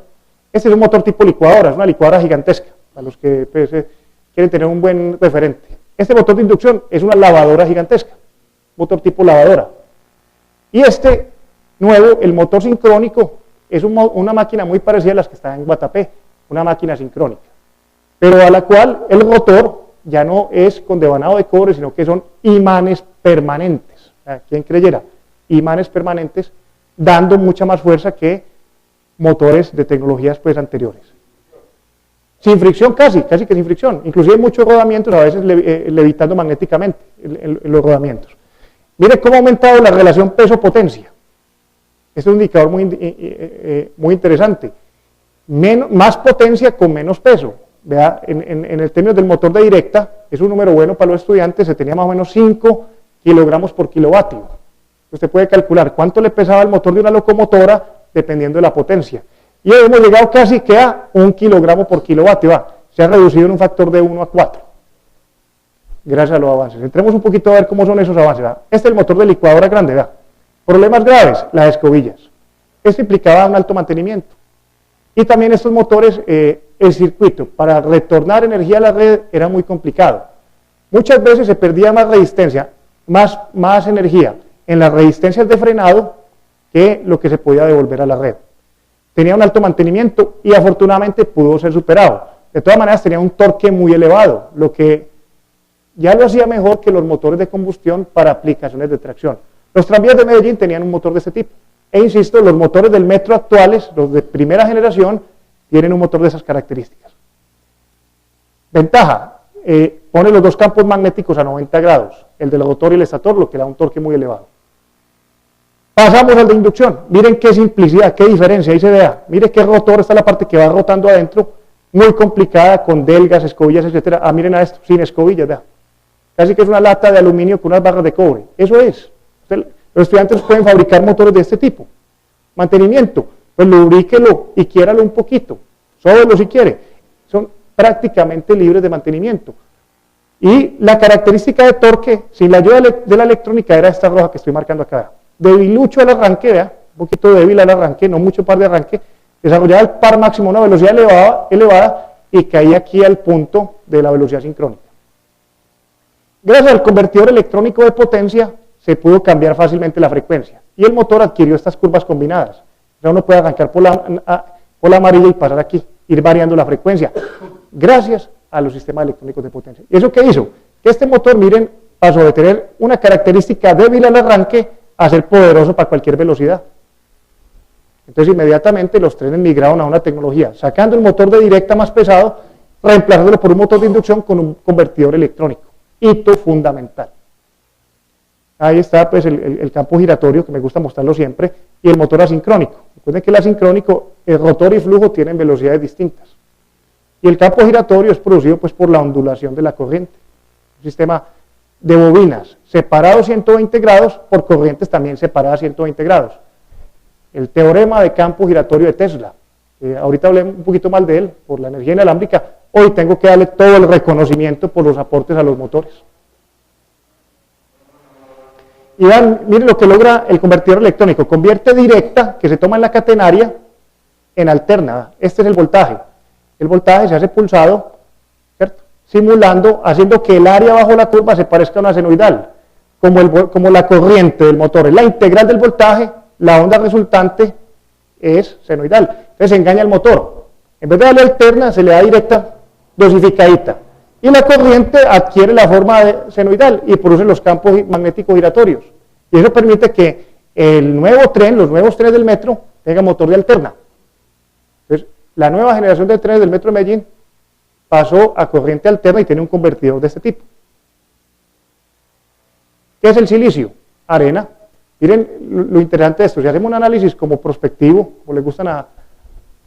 Este es un motor tipo licuadora, es una licuadora gigantesca, para los que pues, quieren tener un buen referente. Este motor de inducción es una lavadora gigantesca, motor tipo lavadora. Y este nuevo, el motor sincrónico, es una máquina muy parecida a las que están en Guatapé, una máquina sincrónica, pero a la cual el rotor ya no es con devanado de cobre, sino que son imanes permanentes. ¿Quién creyera? Imanes permanentes, dando mucha más fuerza que motores de tecnologías pues anteriores. Sin fricción, casi que sin fricción. Inclusive hay muchos rodamientos, a veces levitando magnéticamente en los rodamientos. Mire cómo ha aumentado la relación peso-potencia. Este es un indicador muy interesante. Más potencia con menos peso. Vea, en el término del motor de directa, es un número bueno para los estudiantes, se tenía más o menos 5 kilogramos por kilovatio. Usted puede calcular cuánto le pesaba el motor de una locomotora dependiendo de la potencia. Y hoy hemos llegado casi que a 1 kilogramo por kilovatio. Se ha reducido en un factor de 1 a 4. Gracias a los avances. Entremos un poquito a ver cómo son esos avances. Este es el motor de licuadora grande. ¿Verdad? Problemas graves, las escobillas. Esto implicaba un alto mantenimiento. Y también estos motores, el circuito, para retornar energía a la red era muy complicado. Muchas veces se perdía más resistencia, más energía en las resistencias de frenado que lo que se podía devolver a la red. Tenía un alto mantenimiento y afortunadamente pudo ser superado. De todas maneras tenía un torque muy elevado, lo que ya lo hacía mejor que los motores de combustión para aplicaciones de tracción. Los tranvías de Medellín tenían un motor de este tipo. E insisto, los motores del metro actuales, los de primera generación, tienen un motor de esas características. Ventaja, pone los dos campos magnéticos a 90 grados, el del rotor y el estator, lo que da un torque muy elevado. Pasamos al de inducción. Miren qué simplicidad, qué diferencia, ahí se vea. Miren qué rotor, está la parte que va rotando adentro, muy complicada, con delgas, escobillas, etcétera. Ah, miren a esto, sin escobillas, vea. Casi que es una lata de aluminio con unas barras de cobre. Eso es. Los estudiantes pueden fabricar motores de este tipo. Mantenimiento, pues lubríquelo y quiéralo un poquito. Sóbelo si quiere. Son prácticamente libres de mantenimiento. Y la característica de torque, sin la ayuda de la electrónica, era esta roja que estoy marcando acá. Debilucho al arranque, vea, un poquito débil al arranque, no mucho par de arranque, desarrollaba el par máximo a una velocidad elevada y caía aquí al punto de la velocidad sincrónica. Gracias al convertidor electrónico de potencia se pudo cambiar fácilmente la frecuencia y el motor adquirió estas curvas combinadas. O sea, uno puede arrancar por la amarilla y pasar aquí, ir variando la frecuencia, gracias a los sistemas electrónicos de potencia. ¿Y eso qué hizo? Que este motor, miren, pasó de tener una característica débil al arranque a ser poderoso para cualquier velocidad. Entonces inmediatamente los trenes migraron a una tecnología, sacando el motor de directa más pesado, reemplazándolo por un motor de inducción con un convertidor electrónico. Hito fundamental. Ahí está pues el campo giratorio, que me gusta mostrarlo siempre, y el motor asincrónico. Recuerden que el asincrónico, el rotor y flujo tienen velocidades distintas. Y el campo giratorio es producido pues por la ondulación de la corriente. Un sistema de bobinas separados 120 grados por corrientes también separadas 120 grados. El teorema de campo giratorio de Tesla. Ahorita hablé un poquito mal de él por la energía inalámbrica. Hoy tengo que darle todo el reconocimiento por los aportes a los motores. Y vean, miren lo que logra el convertidor electrónico. Convierte directa, que se toma en la catenaria, en alterna. Este es el voltaje. El voltaje se hace pulsado, ¿cierto? Simulando, haciendo que el área bajo la curva se parezca a una senoidal, como la corriente del motor. Es la integral del voltaje, la onda resultante es senoidal. Entonces se engaña el motor. En vez de darle alterna, se le da directa, dosificadita. Y la corriente adquiere la forma de senoidal y produce los campos magnéticos giratorios. Y eso permite que el nuevo tren, los nuevos trenes del metro, tengan motor de alterna. Entonces, la nueva generación de trenes del metro de Medellín pasó a corriente alterna y tiene un convertidor de este tipo. ¿Qué es el silicio? Arena. Miren lo interesante de esto. Si hacemos un análisis como prospectivo, como le gustan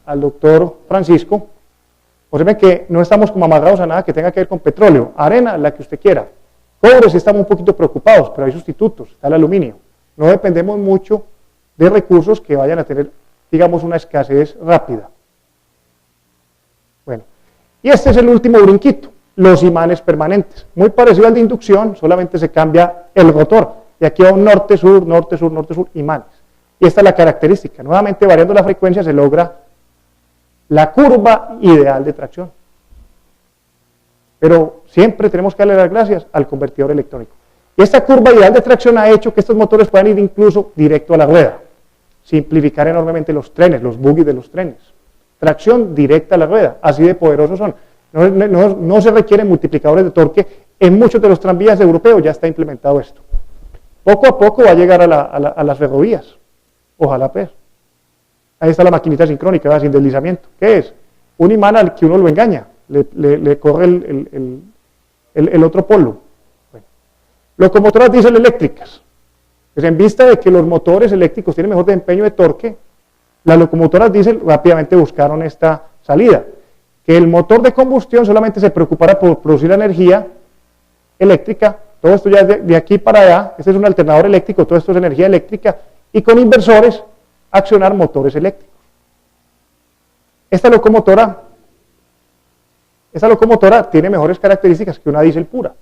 al doctor Francisco, observen que no estamos como amarrados a nada que tenga que ver con petróleo. Arena, la que usted quiera. Cobre, sí estamos un poquito preocupados, pero hay sustitutos. Está el aluminio. No dependemos mucho de recursos que vayan a tener, digamos, una escasez rápida. Bueno, y este es el último brinquito, los imanes permanentes. Muy parecido al de inducción, solamente se cambia el rotor. Y aquí va un norte-sur, norte-sur, norte-sur, imanes. Y esta es la característica. Nuevamente, variando la frecuencia, se logra la curva ideal de tracción. Pero siempre tenemos que darle las gracias al convertidor electrónico. Y esta curva ideal de tracción ha hecho que estos motores puedan ir incluso directo a la rueda. Simplificar enormemente los trenes, los buggies de los trenes. Tracción directa a la rueda, así de poderosos son. No se requieren multiplicadores de torque. En muchos de los tranvías europeos ya está implementado esto. Poco a poco va a llegar a las ferrovías. Ojalá pues. Ahí está la maquinita sincrónica, ¿verdad? Sin deslizamiento. ¿Qué es? Un imán al que uno lo engaña. Le corre el otro polo. Bueno. Locomotoras diésel eléctricas. Pues en vista de que los motores eléctricos tienen mejor desempeño de torque, las locomotoras diésel rápidamente buscaron esta salida. Que el motor de combustión solamente se preocupara por producir la energía eléctrica. Todo esto ya es de aquí para allá. Este es un alternador eléctrico, todo esto es energía eléctrica. Y con inversores, accionar motores eléctricos. Esta locomotora tiene mejores características que una diésel pura.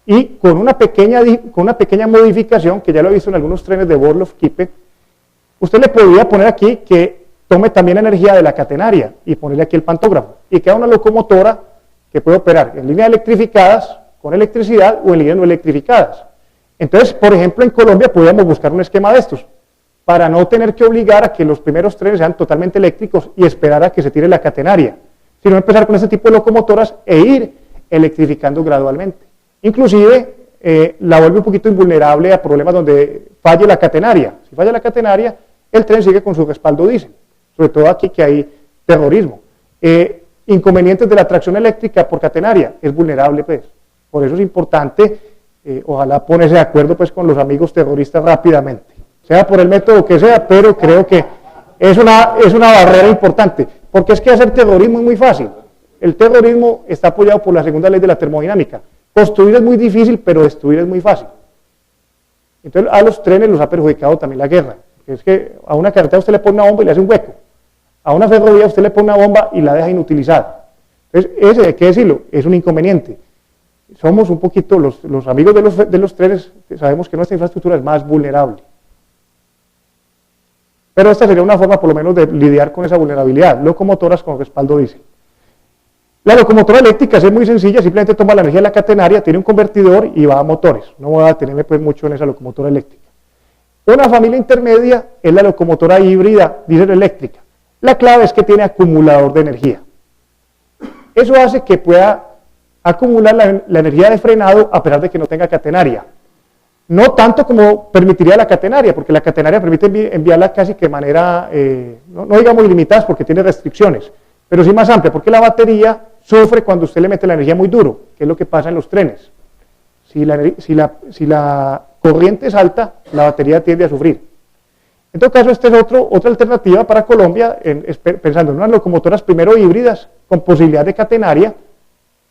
Y con una pequeña modificación, que ya lo he visto en algunos trenes de Borlov-Kippe, usted le podría poner aquí que tome también energía de la catenaria y ponerle aquí el pantógrafo. Y queda una locomotora que puede operar en líneas electrificadas, con electricidad o en líneas no electrificadas. Entonces, por ejemplo, en Colombia podríamos buscar un esquema de estos, para no tener que obligar a que los primeros trenes sean totalmente eléctricos y esperar a que se tire la catenaria, sino empezar con este tipo de locomotoras e ir electrificando gradualmente. Inclusive, la vuelve un poquito invulnerable a problemas donde falle la catenaria. Si falla la catenaria, el tren sigue con su respaldo diésel, sobre todo aquí que hay terrorismo. inconvenientes de la tracción eléctrica por catenaria, es vulnerable, pues. Por eso es importante, ojalá ponerse de acuerdo pues con los amigos terroristas rápidamente, sea por el método que sea, pero creo que es una barrera importante, porque es que hacer terrorismo es muy fácil. El terrorismo está apoyado por la segunda ley de la termodinámica. Construir es muy difícil, pero destruir es muy fácil. Entonces a los trenes los ha perjudicado también la guerra. Es que a una carretera usted le pone una bomba y le hace un hueco. A una ferrovía usted le pone una bomba y la deja inutilizada. Entonces ese, hay que decirlo, es un inconveniente. Somos un poquito, los amigos de los trenes, sabemos que nuestra infraestructura es más vulnerable. Pero esta sería una forma por lo menos de lidiar con esa vulnerabilidad. Locomotoras con respaldo diésel. La locomotora eléctrica es muy sencilla, simplemente toma la energía de la catenaria, tiene un convertidor y va a motores. No voy a detenerme pues mucho en esa locomotora eléctrica. Una familia intermedia es la locomotora híbrida diésel eléctrica. La clave es que tiene acumulador de energía. Eso hace que pueda acumular la energía de frenado a pesar de que no tenga catenaria. No tanto como permitiría la catenaria, porque la catenaria permite enviarla casi que de manera, no digamos ilimitadas porque tiene restricciones, pero sí más amplia, porque la batería sufre cuando usted le mete la energía muy duro, que es lo que pasa en los trenes. Si la corriente es alta, la batería tiende a sufrir. En todo caso, esta es otra alternativa para Colombia, pensando en unas locomotoras primero híbridas, con posibilidad de catenaria,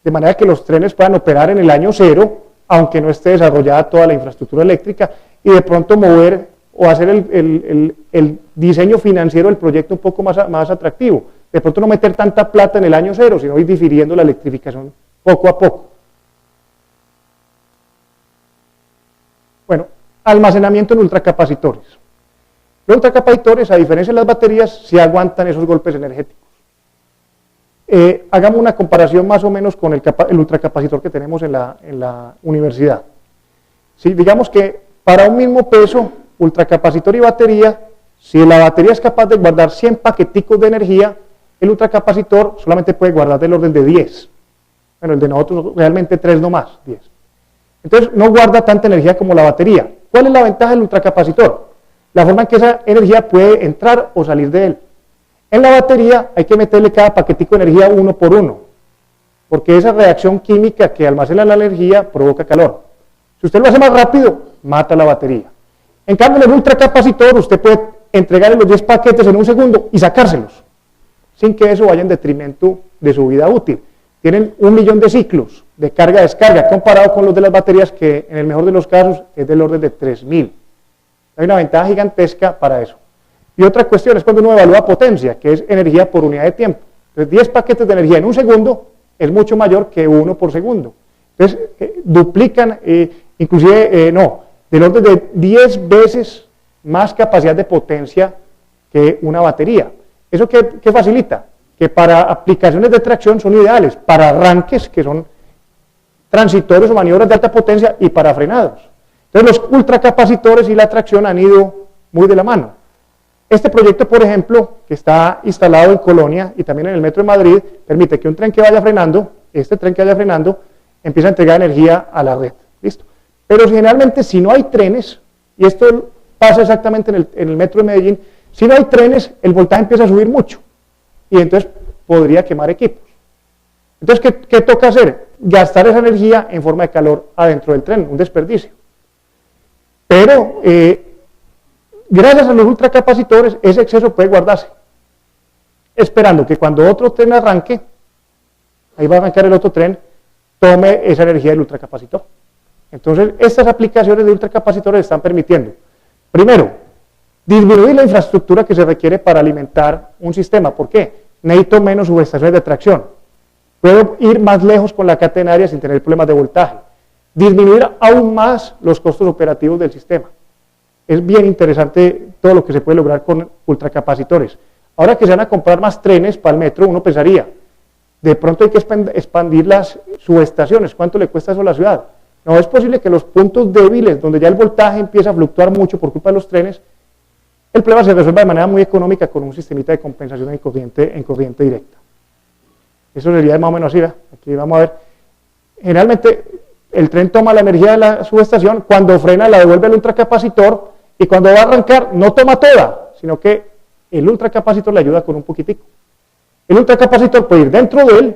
de manera que los trenes puedan operar en el año cero, aunque no esté desarrollada toda la infraestructura eléctrica, y de pronto mover o hacer el diseño financiero del proyecto un poco más atractivo. De pronto no meter tanta plata en el año cero, sino ir difiriendo la electrificación poco a poco. Bueno, almacenamiento en ultracapacitores. Los ultracapacitores, a diferencia de las baterías, sí aguantan esos golpes energéticos. Hagamos una comparación más o menos con el ultracapacitor que tenemos en la universidad. ¿Sí? Digamos que para un mismo peso, ultracapacitor y batería, si la batería es capaz de guardar 100 paqueticos de energía, el ultracapacitor solamente puede guardar del orden de 10. Bueno, el de nosotros realmente 3 no más, 10. Entonces no guarda tanta energía como la batería. ¿Cuál es la ventaja del ultracapacitor? La forma en que esa energía puede entrar o salir de él. En la batería hay que meterle cada paquetico de energía uno por uno, porque esa reacción química que almacena la energía provoca calor. Si usted lo hace más rápido, mata la batería. En cambio, en el ultracapacitor usted puede entregarle los 10 paquetes en un segundo y sacárselos, sin que eso vaya en detrimento de su vida útil. Tienen 1.000.000 de ciclos de carga-descarga, comparado con los de las baterías, que en el mejor de los casos es del orden de 3.000. Hay una ventaja gigantesca para eso. Y otra cuestión es cuando uno evalúa potencia, que es energía por unidad de tiempo. Entonces, 10 paquetes de energía en un segundo es mucho mayor que 1 por segundo. Entonces, duplican, inclusive, del orden de 10 veces más capacidad de potencia que una batería. ¿Eso qué facilita? Que para aplicaciones de tracción son ideales, para arranques, que son transitorios o maniobras de alta potencia, y para frenados. Entonces, los ultracapacitores y la tracción han ido muy de la mano. Este proyecto, por ejemplo, que está instalado en Colonia y también en el Metro de Madrid, permite que un tren que vaya frenando, empiece a entregar energía a la red. ¿Listo? Pero generalmente, si no hay trenes, y esto pasa exactamente en el Metro de Medellín, si no hay trenes, el voltaje empieza a subir mucho, y entonces podría quemar equipos. Entonces, ¿qué toca hacer? Gastar esa energía en forma de calor adentro del tren, un desperdicio. Pero, gracias a los ultracapacitores, ese exceso puede guardarse, esperando que cuando otro tren arranque, ahí va a arrancar el otro tren, tome esa energía del ultracapacitor. Entonces, estas aplicaciones de ultracapacitores están permitiendo, primero, disminuir la infraestructura que se requiere para alimentar un sistema. ¿Por qué? Necesito menos subestaciones de tracción. Puedo ir más lejos con la catenaria sin tener problemas de voltaje. Disminuir aún más los costos operativos del sistema. Es bien interesante todo lo que se puede lograr con ultracapacitores. Ahora que se van a comprar más trenes para el metro, uno pensaría, de pronto hay que expandir las subestaciones. ¿Cuánto le cuesta eso a la ciudad? No, es posible que los puntos débiles, donde ya el voltaje empieza a fluctuar mucho por culpa de los trenes, el problema se resuelva de manera muy económica con un sistemita de compensación en corriente directa. Eso sería más o menos así, ¿verdad? Aquí vamos a ver. Generalmente, el tren toma la energía de la subestación, cuando frena la devuelve al ultracapacitor, y cuando va a arrancar no toma toda, sino que el ultracapacitor le ayuda con un poquitico. El ultracapacitor puede ir dentro de él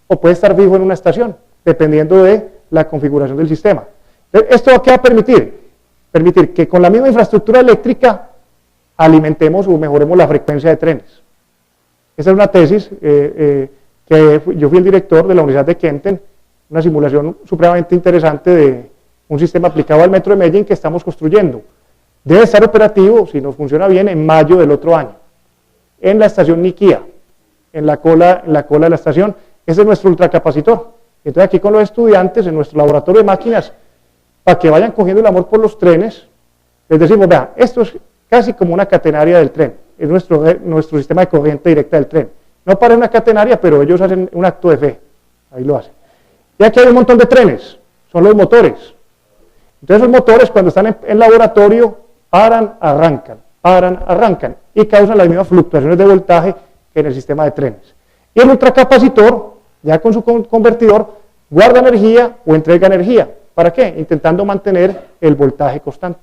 o puede estar fijo en una estación, dependiendo de la configuración del sistema. ¿Esto qué va a permitir? Permitir que con la misma infraestructura eléctrica alimentemos o mejoremos la frecuencia de trenes. Esa es una tesis que yo fui el director de la Universidad de Kenten, una simulación supremamente interesante de un sistema aplicado al metro de Medellín que estamos construyendo. Debe estar operativo, si nos funciona bien, en mayo del otro año, en la estación Niquía, en la cola de la estación. Ese es nuestro ultracapacitor. Entonces aquí con los estudiantes, en nuestro laboratorio de máquinas, para que vayan cogiendo el amor por los trenes, les decimos, vea, esto es casi como una catenaria del tren, es nuestro sistema de corriente directa del tren. No para una catenaria, pero ellos hacen un acto de fe, ahí lo hacen. Y aquí hay un montón de trenes, son los motores. Entonces los motores cuando están en laboratorio paran, arrancan y causan las mismas fluctuaciones de voltaje que en el sistema de trenes. Y el ultracapacitor, ya con su convertidor, guarda energía o entrega energía. ¿Para qué? Intentando mantener el voltaje constante.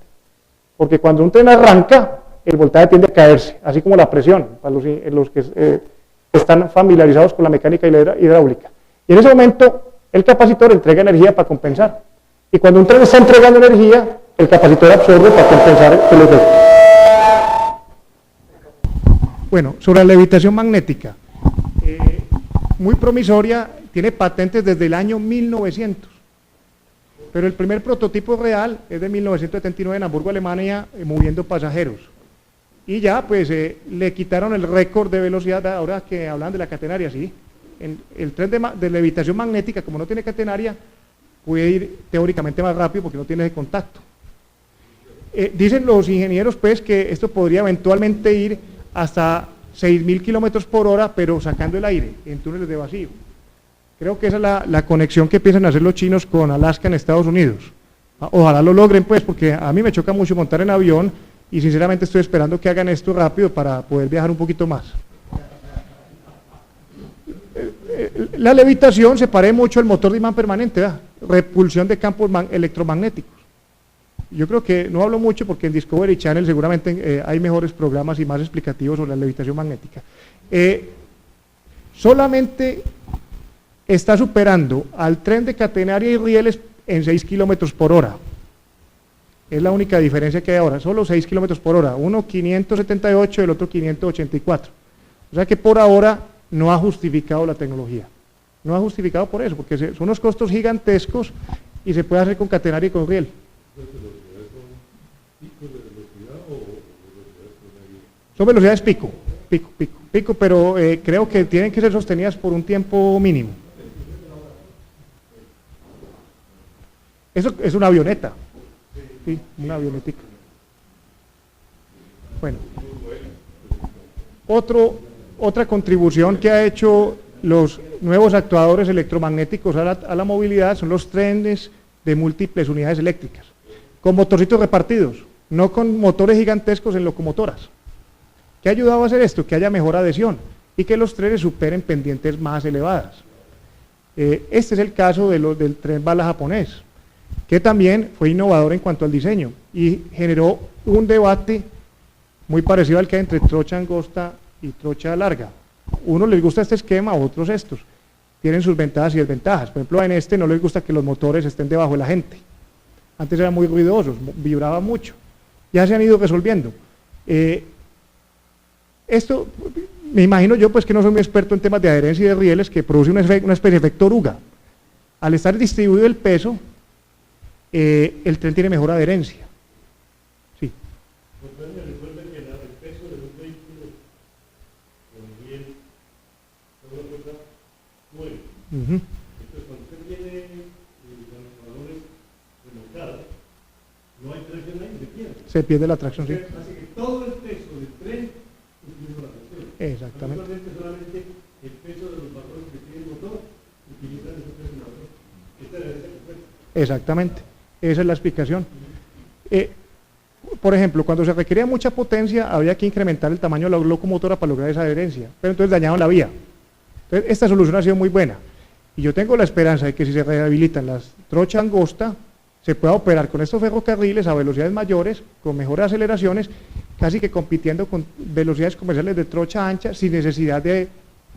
Porque cuando un tren arranca, el voltaje tiende a caerse, así como la presión, para los que están familiarizados con la mecánica hidráulica. Y en ese momento, el capacitor entrega energía para compensar. Y cuando un tren está entregando energía, el capacitor absorbe para compensar el efecto. Bueno, sobre la levitación magnética, muy promisoria, tiene patentes desde el año 1900, pero el primer prototipo real es de 1979 en Hamburgo, Alemania, moviendo pasajeros. Y ya, pues, le quitaron el récord de velocidad, ahora que hablan de la catenaria, sí. El tren de levitación magnética, como no tiene catenaria, puede ir teóricamente más rápido porque no tiene ese contacto. Dicen los ingenieros, pues, que esto podría eventualmente ir hasta 6.000 kilómetros por hora, pero sacando el aire en túneles de vacío. Creo que esa es la conexión que piensan hacer los chinos con Alaska en Estados Unidos. Ojalá lo logren, pues, porque a mí me choca mucho montar en avión y sinceramente estoy esperando que hagan esto rápido para poder viajar un poquito más. La levitación se parece mucho al motor de imán permanente, ¿verdad? Repulsión de campos electromagnéticos. Yo creo que no hablo mucho porque en Discovery Channel seguramente hay mejores programas y más explicativos sobre la levitación magnética. Solamente está superando al tren de catenaria y rieles en 6 kilómetros por hora. Es la única diferencia que hay ahora, solo 6 kilómetros por hora, uno 578 y el otro 584. O sea que por ahora no ha justificado la tecnología. No ha justificado por eso, porque son unos costos gigantescos y se puede hacer con catenaria y con riel. Son velocidades pico, pero creo que tienen que ser sostenidas por un tiempo mínimo. Eso es una avioneta, sí, una avionetica. Bueno, otra contribución que ha hecho los nuevos actuadores electromagnéticos a la movilidad son los trenes de múltiples unidades eléctricas, con motorcitos repartidos, no con motores gigantescos en locomotoras. ¿Qué ha ayudado a hacer esto? Que haya mejor adhesión y que los trenes superen pendientes más elevadas. Este es el caso del tren bala japonés, que también fue innovador en cuanto al diseño y generó un debate muy parecido al que hay entre trocha angosta y trocha larga. Unos les gusta este esquema, a otros estos. Tienen sus ventajas y desventajas. Por ejemplo, en este no les gusta que los motores estén debajo de la gente. Antes eran muy ruidosos, vibraban mucho. Ya se han ido resolviendo. Esto, me imagino yo, pues que no soy muy experto en temas de adherencia y de rieles, que produce una especie de efecto oruga. Al estar distribuido el peso, el tren tiene mejor adherencia. Sí. Recuerden que el peso de un vehículo con riel es una cosa mueve. Entonces, cuando usted tiene con los valores remolcados, no hay tracción ahí, se pierde. Se pierde la tracción, sí. Así que todo el peso del tren utiliza la tracción. Exactamente. Solamente el peso de los valores que tiene el motor utiliza ese peso del motor. Esta debe ser perfecta. Exactamente. Esa es la explicación. Por ejemplo, cuando se requería mucha potencia, había que incrementar el tamaño de la locomotora para lograr esa adherencia, pero entonces dañaban la vía. Entonces, esta solución ha sido muy buena. Y yo tengo la esperanza de que si se rehabilitan las trocha angosta, se pueda operar con estos ferrocarriles a velocidades mayores, con mejores aceleraciones, casi que compitiendo con velocidades comerciales de trocha ancha, sin necesidad de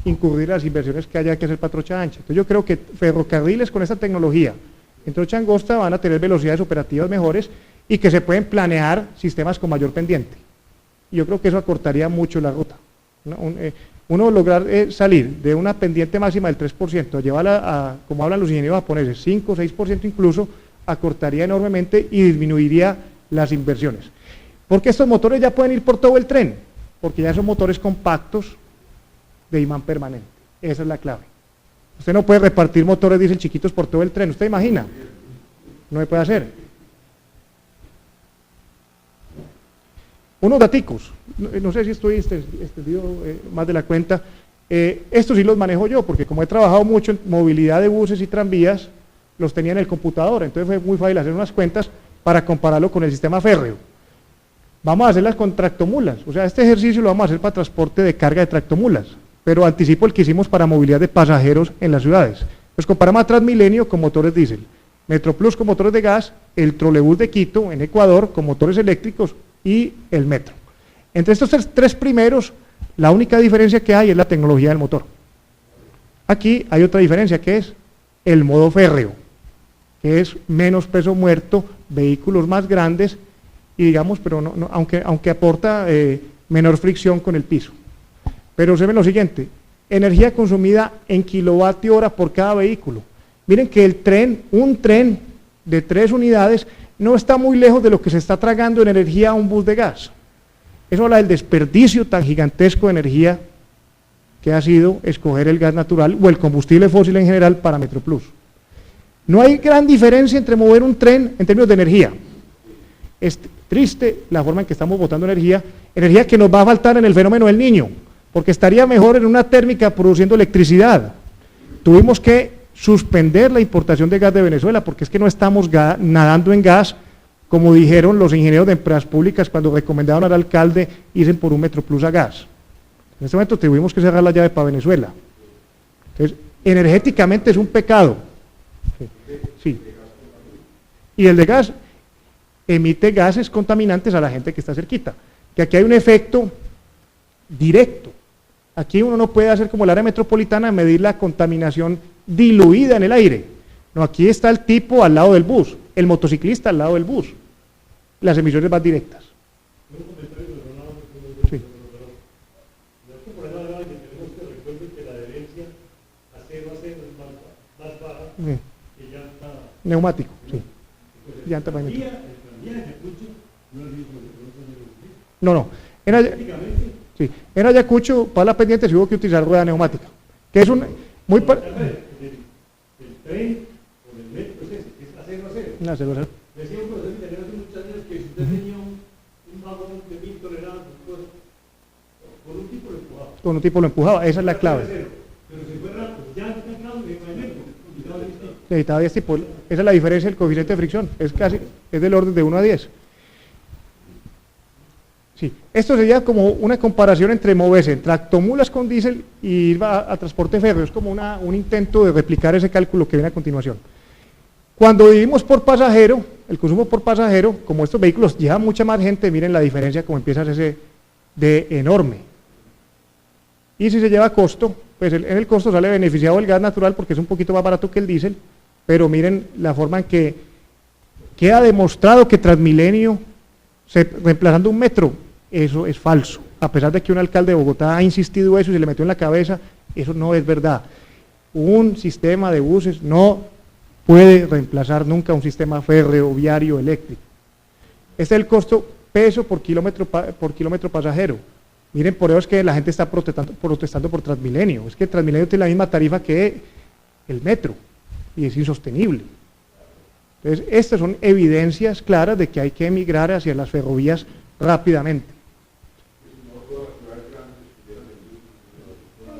incurrir las inversiones que haya que hacer para trocha ancha. Entonces yo creo que ferrocarriles con esta tecnología en trocha angosta van a tener velocidades operativas mejores y que se pueden planear sistemas con mayor pendiente. Y yo creo que eso acortaría mucho la ruta. Uno lograr salir de una pendiente máxima del 3%, a llevarla a, como hablan los ingenieros japoneses, 5 o 6% incluso, acortaría enormemente y disminuiría las inversiones. Porque estos motores ya pueden ir por todo el tren, porque ya son motores compactos de imán permanente. Esa es la clave. Usted no puede repartir motores diésel chiquitos por todo el tren, ¿usted imagina? No se puede hacer. Unos daticos, no sé si estoy extendido más de la cuenta, estos sí los manejo yo, porque como he trabajado mucho en movilidad de buses y tranvías, los tenía en el computador, entonces fue muy fácil hacer unas cuentas para compararlo con el sistema férreo. Vamos a hacerlas con tractomulas, o sea, este ejercicio lo vamos a hacer para transporte de carga de tractomulas, pero anticipo el que hicimos para movilidad de pasajeros en las ciudades. Pues comparamos a Transmilenio con motores diésel, Metroplus con motores de gas, el trolebús de Quito en Ecuador con motores eléctricos y el metro. Entre estos tres primeros, la única diferencia que hay es la tecnología del motor. Aquí hay otra diferencia que es el modo férreo, que es menos peso muerto, vehículos más grandes y digamos, pero aunque aporta menor fricción con el piso. Pero observen lo siguiente, energía consumida en kilovatio hora por cada vehículo. Miren que el tren, un tren de 3 unidades, no está muy lejos de lo que se está tragando en energía a un bus de gas. Eso habla del desperdicio tan gigantesco de energía que ha sido escoger el gas natural o el combustible fósil en general para Metroplus. No hay gran diferencia entre mover un tren en términos de energía. Es triste la forma en que estamos botando energía que nos va a faltar en el fenómeno del Niño, porque estaría mejor en una térmica produciendo electricidad. Tuvimos que suspender la importación de gas de Venezuela, porque es que no estamos nadando en gas, como dijeron los ingenieros de empresas públicas cuando recomendaron al alcalde irse por un Metroplus a gas. En este momento tuvimos que cerrar la llave para Venezuela. Entonces, energéticamente es un pecado. Sí. Y el de gas emite gases contaminantes a la gente que está cerquita. Que aquí hay un efecto directo. Aquí uno no puede hacer como el área metropolitana, medir la contaminación diluida en el aire. No, aquí está el tipo al lado del bus, el motociclista al lado del bus. Las emisiones van directas. Un comentario de Sí. el problema de que tenemos que recuerden que la adherencia a cero es más baja que llanta Neumático, sí. Entonces, Llanta el pavimento. tranvía de Ayacucho no es el mismo que nosotros en el No, Prácticamente, sí. En Ayacucho, para la pendiente, se hubo que utilizar rueda neumática, que es un muy... el tren o el metro es ese, que es acero a cero. No, se lo sé. Decía un profesor italiano hace muchos años que si usted tenía un vagón de 1000 toneladas, pues, con un tipo lo empujaba. Con un tipo lo empujaba, esa es la clave. Pero si fuera ya está claro que no hay metro, quitado el distinto. Necesitaba 10 tipos, esa es la diferencia del coeficiente de fricción, es del orden de 1 a 10. Sí, esto sería como una comparación entre moverse en tractomulas con diésel y ir a transporte férreo, es como un intento de replicar ese cálculo que viene a continuación. Cuando dividimos por pasajero, el consumo por pasajero, como estos vehículos llevan mucha más gente, miren la diferencia como empieza a hacerse de enorme. Y si se lleva costo, pues en el costo sale beneficiado el gas natural porque es un poquito más barato que el diésel, pero miren la forma en que queda demostrado que Transmilenio, reemplazando un metro, eso es falso. A pesar de que un alcalde de Bogotá ha insistido eso y se le metió en la cabeza, eso no es verdad. Un sistema de buses no puede reemplazar nunca un sistema ferroviario eléctrico. Este es el costo peso por kilómetro pasajero. Miren, por eso es que la gente está protestando por Transmilenio. Es que Transmilenio tiene la misma tarifa que el metro y es insostenible. Entonces, estas son evidencias claras de que hay que emigrar hacia las ferrovías rápidamente.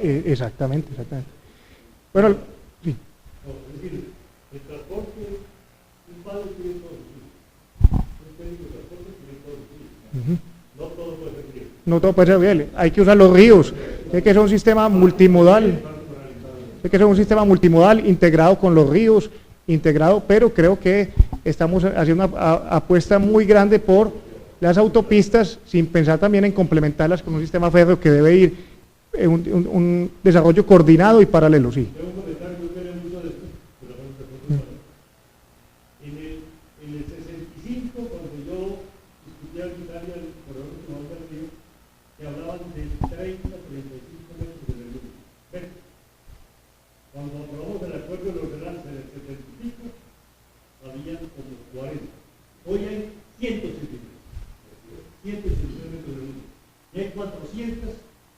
Exactamente. Bueno, sí. No, es decir, el transporte, un padre tiene todo su un técnico de transporte tiene todo su No todo puede ser bien. No todo puede ser bien, hay que usar los ríos, hay que ser un sistema multimodal, hay que ser un sistema multimodal integrado con los ríos, integrado, pero creo que estamos haciendo una apuesta muy grande por las autopistas, sin pensar también en complementarlas con un sistema férreo que debe ir un desarrollo coordinado y paralelo, sí. Tengo un comentario muy beneficioso de esto, pero vamos a en el 65, cuando yo discutía en Italia el corredor nacional del río, que hablaban de 30 a 35 metros de luz. Cuando aprobamos el acuerdo de los ordenanzas en el 70 y pico, habían como 40. Hoy hay 180 metros de luz. Y hay 400,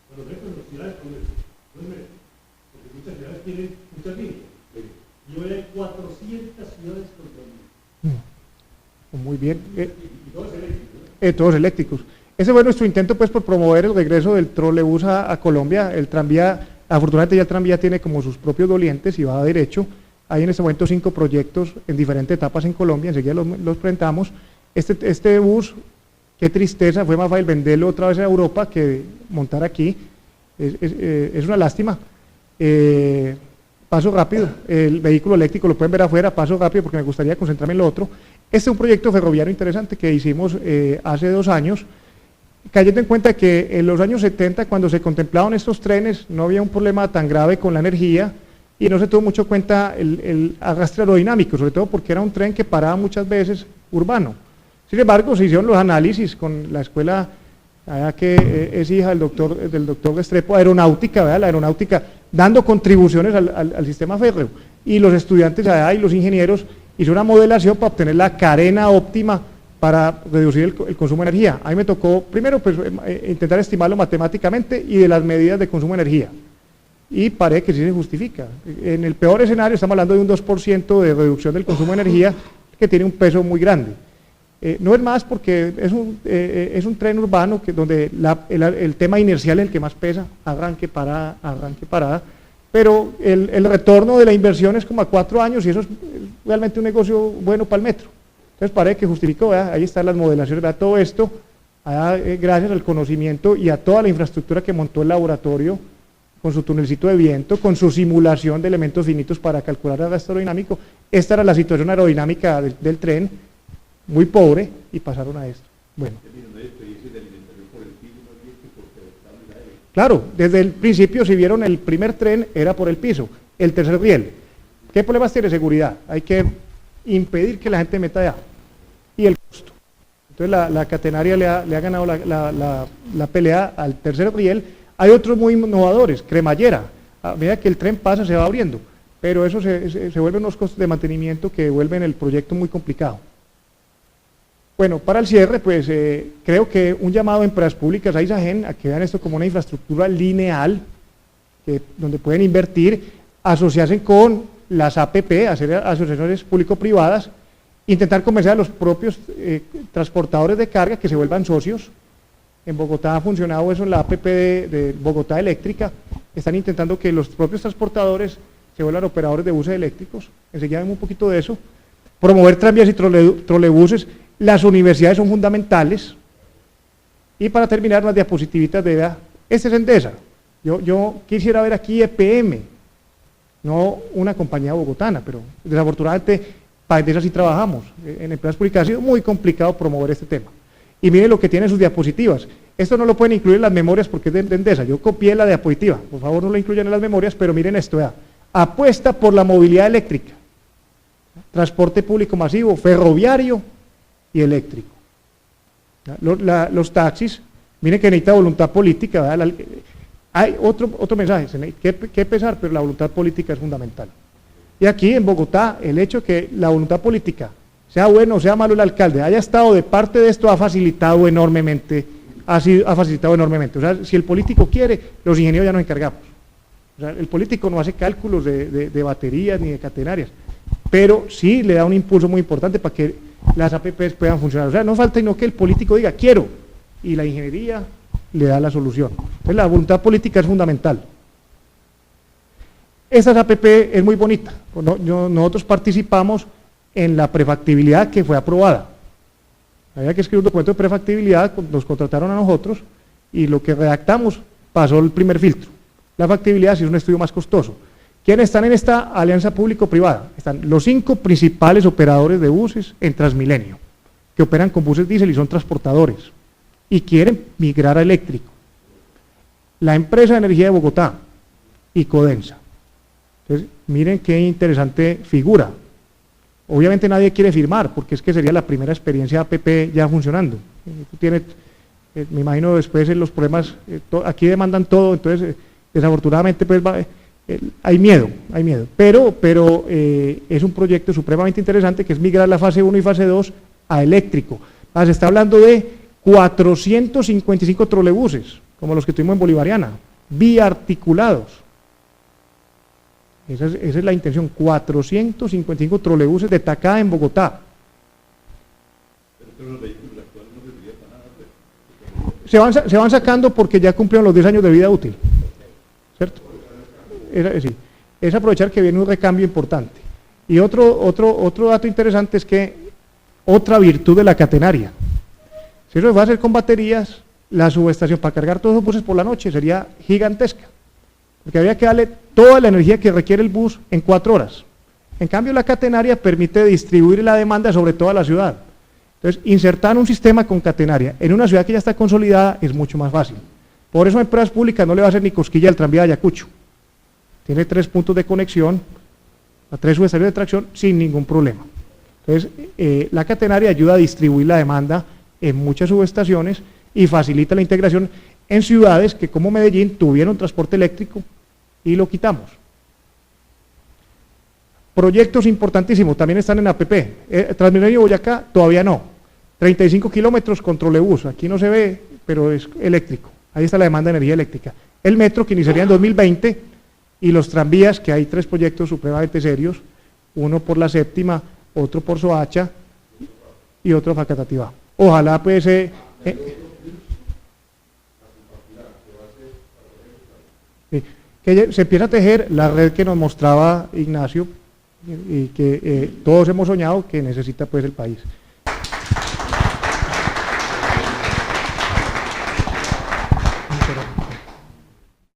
pero esto en las ciudades con eso. Porque muchas ciudades tienen muchas líneas. Y hoy hay 400 ciudades con líneas. Muy bien. Y todos eléctricos. Todos eléctricos. Ese fue nuestro intento pues por promover el regreso del trolebús a Colombia. El tranvía, afortunadamente ya el tranvía tiene como sus propios dolientes y va a derecho. Hay en este momento 5 proyectos en diferentes etapas en Colombia, enseguida los presentamos. Este bus, qué tristeza, fue más fácil venderlo otra vez a Europa que montar aquí. Es una lástima. Paso rápido, el vehículo eléctrico lo pueden ver afuera, paso rápido porque me gustaría concentrarme en lo otro. Este es un proyecto ferroviario interesante que hicimos hace 2 años, cayendo en cuenta que en los años 70, cuando se contemplaban estos trenes, no había un problema tan grave con la energía y no se tuvo mucho en cuenta el arrastre aerodinámico, sobre todo porque era un tren que paraba muchas veces urbano. Sin embargo, se hicieron los análisis con la escuela que es hija del doctor Restrepo, aeronáutica, ¿verdad? La aeronáutica dando contribuciones al sistema férreo, y los estudiantes allá y los ingenieros hicieron una modelación para obtener la carena óptima para reducir el consumo de energía. A mí me tocó primero pues, intentar estimarlo matemáticamente y de las medidas de consumo de energía, y parece que sí se justifica. En el peor escenario estamos hablando de un 2% de reducción del consumo de energía, que tiene un peso muy grande. No es más porque es un tren urbano donde el tema inercial es el que más pesa, arranque, parada, pero el retorno de la inversión es como a 4 años y eso es realmente un negocio bueno para el metro. Entonces parece que justificó, ¿verdad? Ahí están las modelaciones, ¿verdad? Todo esto, gracias al conocimiento y a toda la infraestructura que montó el laboratorio, con su tunelcito de viento, con su simulación de elementos finitos para calcular el arrastre aerodinámico. Esta era la situación aerodinámica del tren, muy pobre, y pasaron a esto. Bueno. Claro, desde el principio, si vieron, el primer tren era por el piso, el tercer riel. ¿Qué problemas tiene? Seguridad. Hay que impedir que la gente meta allá. Y el costo. Entonces la catenaria le ha ganado la pelea al tercer riel. Hay otros muy innovadores, cremallera. A medida que el tren pasa se va abriendo, pero eso se vuelven unos costos de mantenimiento que vuelven el proyecto muy complicado. Bueno, para el cierre, pues creo que un llamado a empresas públicas, a Isagen, a que vean esto como una infraestructura lineal, donde pueden invertir, asociarse con las APP, hacer asociaciones público-privadas, intentar convencer a los propios transportadores de carga que se vuelvan socios. En Bogotá ha funcionado eso en la APP de Bogotá Eléctrica, están intentando que los propios transportadores se vuelvan operadores de buses eléctricos, enseguida vemos un poquito de eso. Promover tranvías y trolebuses. Las universidades son fundamentales. Y para terminar, unas diapositivitas de edad. Este es Endesa. Yo quisiera ver aquí EPM, no una compañía bogotana, pero desafortunadamente para Endesa sí trabajamos. En empresas públicas ha sido muy complicado promover este tema. Y miren lo que tienen sus diapositivas. Esto no lo pueden incluir en las memorias porque es de Endesa. Yo copié la diapositiva. Por favor, no lo incluyan en las memorias, pero miren esto. ¿Verdad? Apuesta por la movilidad eléctrica. Transporte público masivo, ferroviario y eléctrico. Los taxis, miren que necesita voluntad política, ¿verdad? Hay otro mensaje, que pesar, pero la voluntad política es fundamental. Y aquí en Bogotá, el hecho que la voluntad política, sea bueno o sea malo el alcalde, haya estado de parte de esto, ha facilitado enormemente. O sea, si el político quiere, los ingenieros ya nos encargamos. O sea, el político no hace cálculos de baterías ni de catenarias, pero sí le da un impulso muy importante para que las APPs puedan funcionar. O sea, no falta sino que el político diga quiero, y la ingeniería le da la solución. Entonces la voluntad política es fundamental. Esta APP es muy bonita. Nosotros participamos en la prefactibilidad que fue aprobada. Había que escribir un documento de prefactibilidad, nos contrataron a nosotros, y lo que redactamos pasó el primer filtro. La factibilidad sí es un estudio más costoso. ¿Quiénes están en esta alianza público-privada? Están los 5 principales operadores de buses en Transmilenio, que operan con buses diésel y son transportadores, y quieren migrar a eléctrico. la empresa de energía de Bogotá y Codensa. Entonces, miren qué interesante figura. Obviamente nadie quiere firmar, porque es que sería la primera experiencia APP ya funcionando. Tú tienes, me imagino después en los problemas, aquí demandan todo, entonces desafortunadamente pues hay miedo, pero es un proyecto supremamente interesante que es migrar la fase 1 y fase 2 a eléctrico. Se está hablando de 455 trolebuses, como los que tuvimos en Bolivariana, biarticulados. Esa es la intención, 455 trolebuses de tacada en Bogotá. Pero los vehículos actuales no servirían para nada. Se van sacando porque ya cumplieron los 10 años de vida útil, ¿cierto? Es aprovechar que viene un recambio importante. Y otro dato interesante es que otra virtud de la catenaria. Si eso se va a hacer con baterías, la subestación para cargar todos los buses por la noche sería gigantesca, porque había que darle toda la energía que requiere el bus en 4 horas. En cambio, la catenaria permite distribuir la demanda sobre toda la ciudad. Entonces, insertar un sistema con catenaria en una ciudad que ya está consolidada es mucho más fácil. Por eso a empresas públicas no le va a hacer ni cosquilla el tranvía de Ayacucho. Tiene 3 puntos de conexión, a 3 subestaciones de tracción sin ningún problema. Entonces, la catenaria ayuda a distribuir la demanda en muchas subestaciones y facilita la integración en ciudades que, como Medellín, tuvieron transporte eléctrico y lo quitamos. Proyectos importantísimos también están en APP. Transmilenio Boyacá todavía no. 35 kilómetros con trolebús. Aquí no se ve, pero es eléctrico. Ahí está la demanda de energía eléctrica. El metro, que iniciaría en 2020, y los tranvías, que hay 3 proyectos supremamente serios, uno por la séptima, otro por Soacha y otro por Facatativá. Ojalá pues que se empiece a tejer la red que nos mostraba Ignacio y que todos hemos soñado que necesita pues el país.